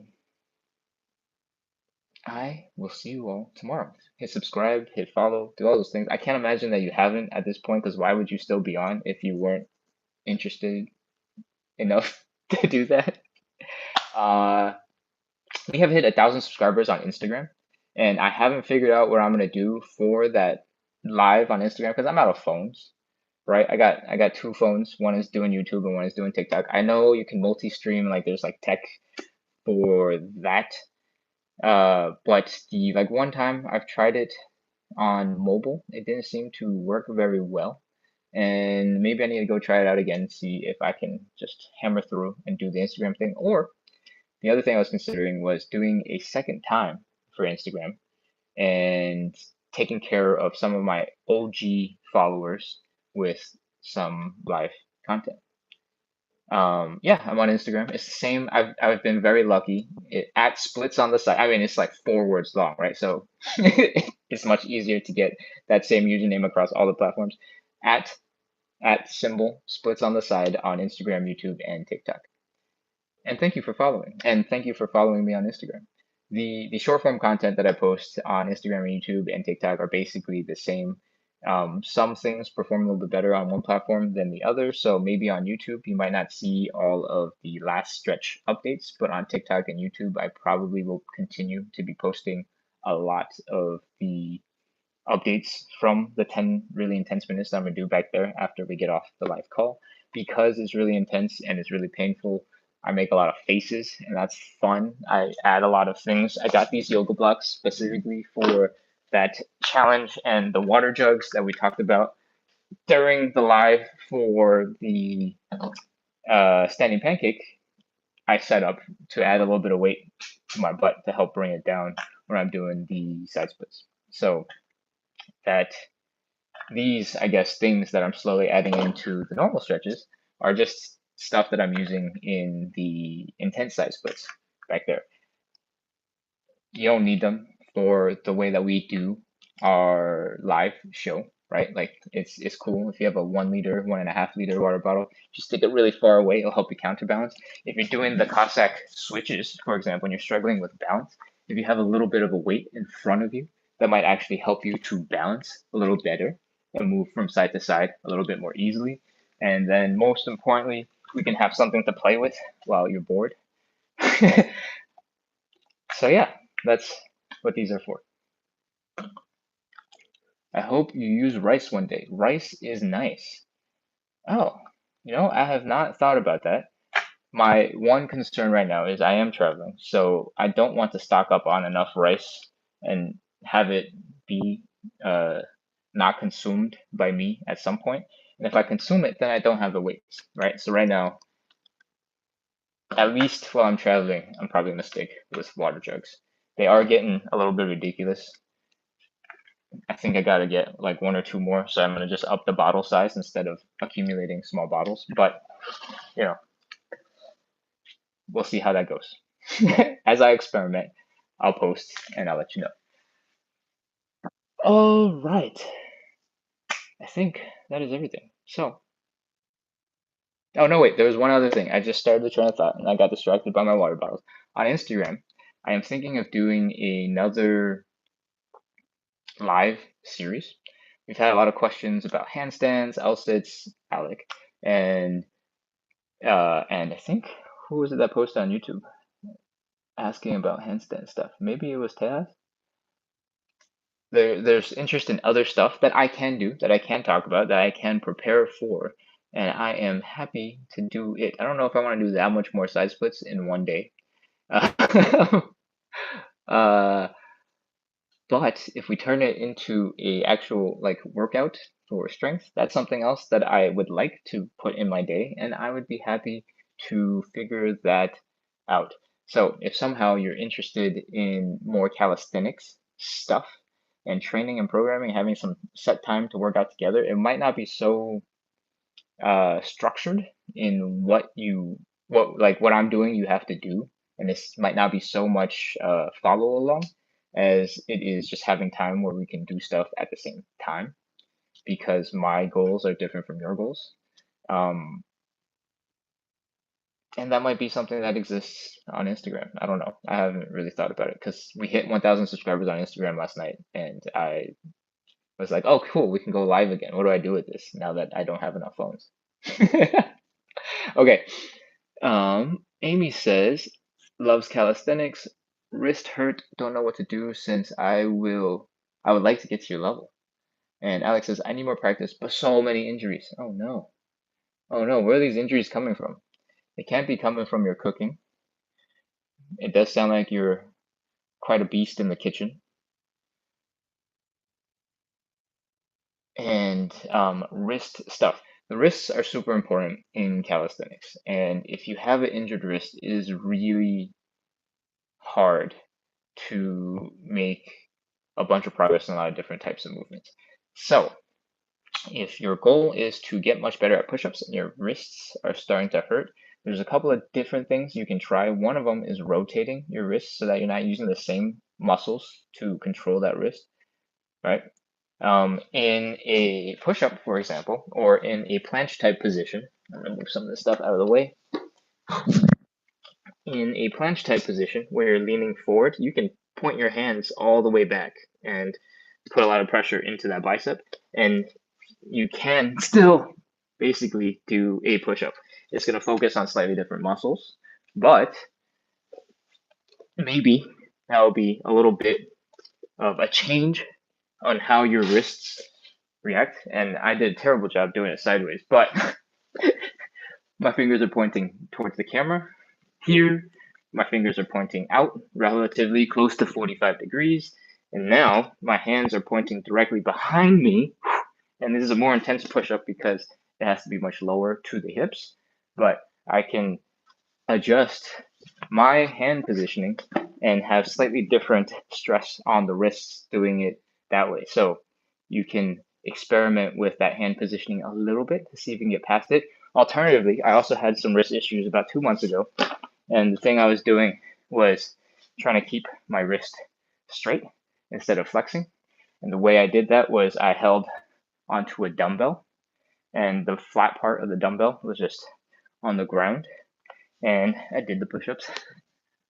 I will see you all tomorrow. Hit subscribe, hit follow, do all those things. I can't imagine that you haven't at this point, because why would you still be on if you weren't interested enough to do that? Uh, we have hit 1,000 subscribers on Instagram, and I haven't figured out what I'm gonna do for that live on Instagram because I'm out of phones, right? I got two phones. One is doing YouTube and one is doing TikTok. I know you can multi-stream, like there's like tech for that. But the like one time I've tried it on mobile, it didn't seem to work very well. And maybe I need to go try it out again and see if I can just hammer through and do the Instagram thing. Or the other thing I was considering was doing a second time for Instagram and taking care of some of my OG followers with some live content. Yeah, I'm on Instagram. It's the same. I've been very lucky. At Splitsontheside. I mean, it's like 4 words long, right? So it's much easier to get that same username across all the platforms. At at symbol Splitsontheside on Instagram, YouTube, and TikTok. And thank you for following. And thank you for following me on Instagram. The short form content that I post on Instagram, YouTube, and TikTok are basically the same. Some things perform a little bit better on one platform than the other. So maybe on YouTube, you might not see all of the last stretch updates, but on TikTok and YouTube, I probably will continue to be posting a lot of the updates from the 10 really intense minutes that I'm gonna do back there after we get off the live call. Because it's really intense and it's really painful, I make a lot of faces and that's fun. I add a lot of things. I got these yoga blocks specifically for that challenge and the water jugs that we talked about during the live for the standing pancake. I set up to add a little bit of weight to my butt to help bring it down when I'm doing the side splits. So that these, I guess, things that I'm slowly adding into the normal stretches are just stuff that I'm using in the intense side splits back there. You don't need them for the way that we do our live show, right? Like it's cool if you have a 1 liter, 1.5 liter water bottle, just stick it really far away. It'll help you counterbalance. If you're doing the Cossack switches, for example, when you're struggling with balance, if you have a little bit of a weight in front of you, that might actually help you to balance a little better and move from side to side a little bit more easily. And then most importantly, we can have something to play with while you're bored. So yeah, that's what these are for. I hope you use rice one day. Rice is nice. Oh, I have not thought about that. My one concern right now is I am traveling, so I don't want to stock up on enough rice and have it be not consumed by me at some point. And if I consume it, then I don't have the weight, right? So right now, at least while I'm traveling, I'm probably gonna stick with water jugs. They are getting a little bit ridiculous. I think I gotta get like 1 or 2 more, so I'm gonna just up the bottle size instead of accumulating small bottles. But we'll see how that goes. As I experiment, I'll post and I'll let you know. All right, I think that is everything. So, oh no, wait, there was one other thing. I just started the train of thought and I got distracted by my water bottles. On Instagram, I am thinking of doing another live series. We've had a lot of questions about handstands, L-sits, Alec, and I think who was it that posted on YouTube asking about handstand stuff? Maybe it was Tejas. There's interest in other stuff that I can do, that I can talk about, that I can prepare for, and I am happy to do it. I don't know if I want to do that much more side splits in one day. uh, But if we turn it into a actual like workout for strength, that's something else that I would like to put in my day, and I would be happy to figure that out. So if somehow you're interested in more calisthenics stuff and training and programming, having some set time to work out together, it might not be so structured in what I'm doing, you have to do. and this might not be so much follow along as it is just having time where we can do stuff at the same time, because my goals are different from your goals. And that might be something that exists on Instagram. I don't know. I haven't really thought about it because we hit 1,000 subscribers on Instagram last night, and I was like, oh, cool, we can go live again. What do I do with this now that I don't have enough phones? Okay. Amy says, loves calisthenics, wrist hurt, don't know what to do since I would like to get to your level. And Alex says, I need more practice, but so many injuries. Oh no. Oh no, where are these injuries coming from? They can't be coming from your cooking. It does sound like you're quite a beast in the kitchen. And wrist stuff. The wrists are super important in calisthenics. And if you have an injured wrist, it is really hard to make a bunch of progress in a lot of different types of movements. So if your goal is to get much better at push-ups and your wrists are starting to hurt, there's a couple of different things you can try. One of them is rotating your wrists so that you're not using the same muscles to control that wrist, right? In a push-up, for example, or in a planche type position, I'm gonna move some of this stuff out of the way. In a planche type position where you're leaning forward, you can point your hands all the way back and put a lot of pressure into that bicep, and you can still basically do a push-up. It's going to focus on slightly different muscles, but maybe that will be a little bit of a change on how your wrists react. And I did a terrible job doing it sideways, but my fingers are pointing towards the camera. Here, my fingers are pointing out relatively close to 45 degrees. And now my hands are pointing directly behind me. And this is a more intense push-up because it has to be much lower to the hips. But I can adjust my hand positioning and have slightly different stress on the wrists doing it that way. So you can experiment with that hand positioning a little bit to see if you can get past it. Alternatively, I also had some wrist issues about 2 months ago, and the thing I was doing was trying to keep my wrist straight instead of flexing. And the way I did that was I held onto a dumbbell, and the flat part of the dumbbell was just on the ground, and I did the push-ups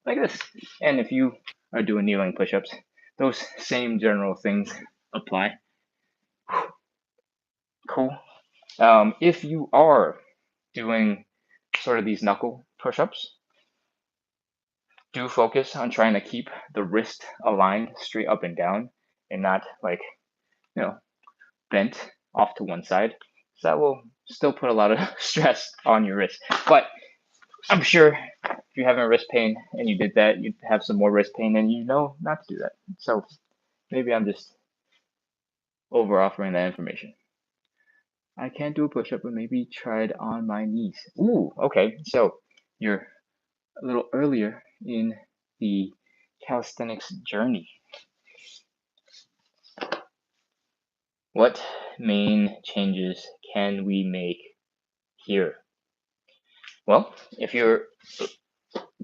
like this. And if you are doing kneeling push-ups, those same general things apply. Cool. If you are doing sort of these knuckle push-ups, do focus on trying to keep the wrist aligned straight up and down and not like, bent off to one side. So that will still put a lot of stress on your wrist. But I'm sure if you're having wrist pain and you did that, you'd have some more wrist pain and you know not to do that. So maybe I'm just over offering that information. I can't do a push-up, but maybe try it on my knees. Ooh, okay. So you're a little earlier in the calisthenics journey. What main changes can we make here? Well, if you're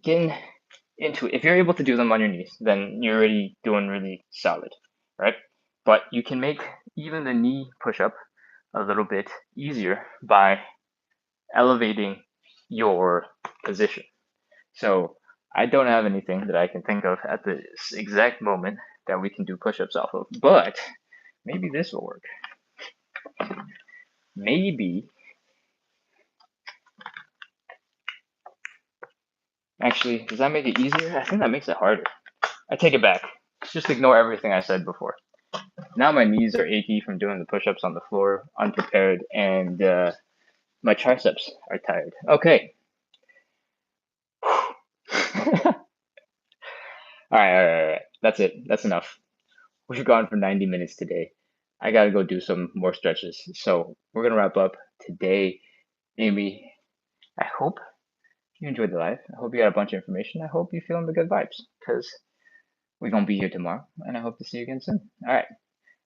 getting into it, if you're able to do them on your knees, then you're already doing really solid, right? But you can make even the knee push-up a little bit easier by elevating your position. So I don't have anything that I can think of at this exact moment that we can do push-ups off of, but maybe this will work. Maybe, actually, does that make it easier? I think that makes it harder. I take it back. Just ignore everything I said before. Now my knees are achy from doing the push-ups on the floor, unprepared, and my triceps are tired. Okay. All right. That's it. That's enough. We've gone for 90 minutes today. I gotta go do some more stretches. So we're gonna wrap up today. Amy, I hope you enjoyed the live. I hope you got a bunch of information. I hope you're feeling the good vibes because we're gonna be here tomorrow, and I hope to see you again soon. All right,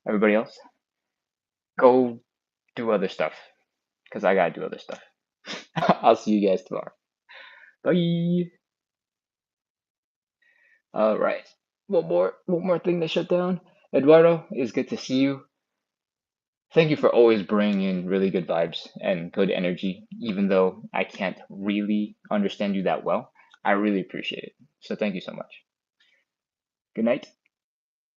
everybody else, go do other stuff because I gotta do other stuff. I'll see you guys tomorrow. Bye. All right. One more thing to shut down. Eduardo, it's good to see you. Thank you for always bringing in really good vibes and good energy, even though I can't really understand you that well. I really appreciate it. So thank you so much. Good night.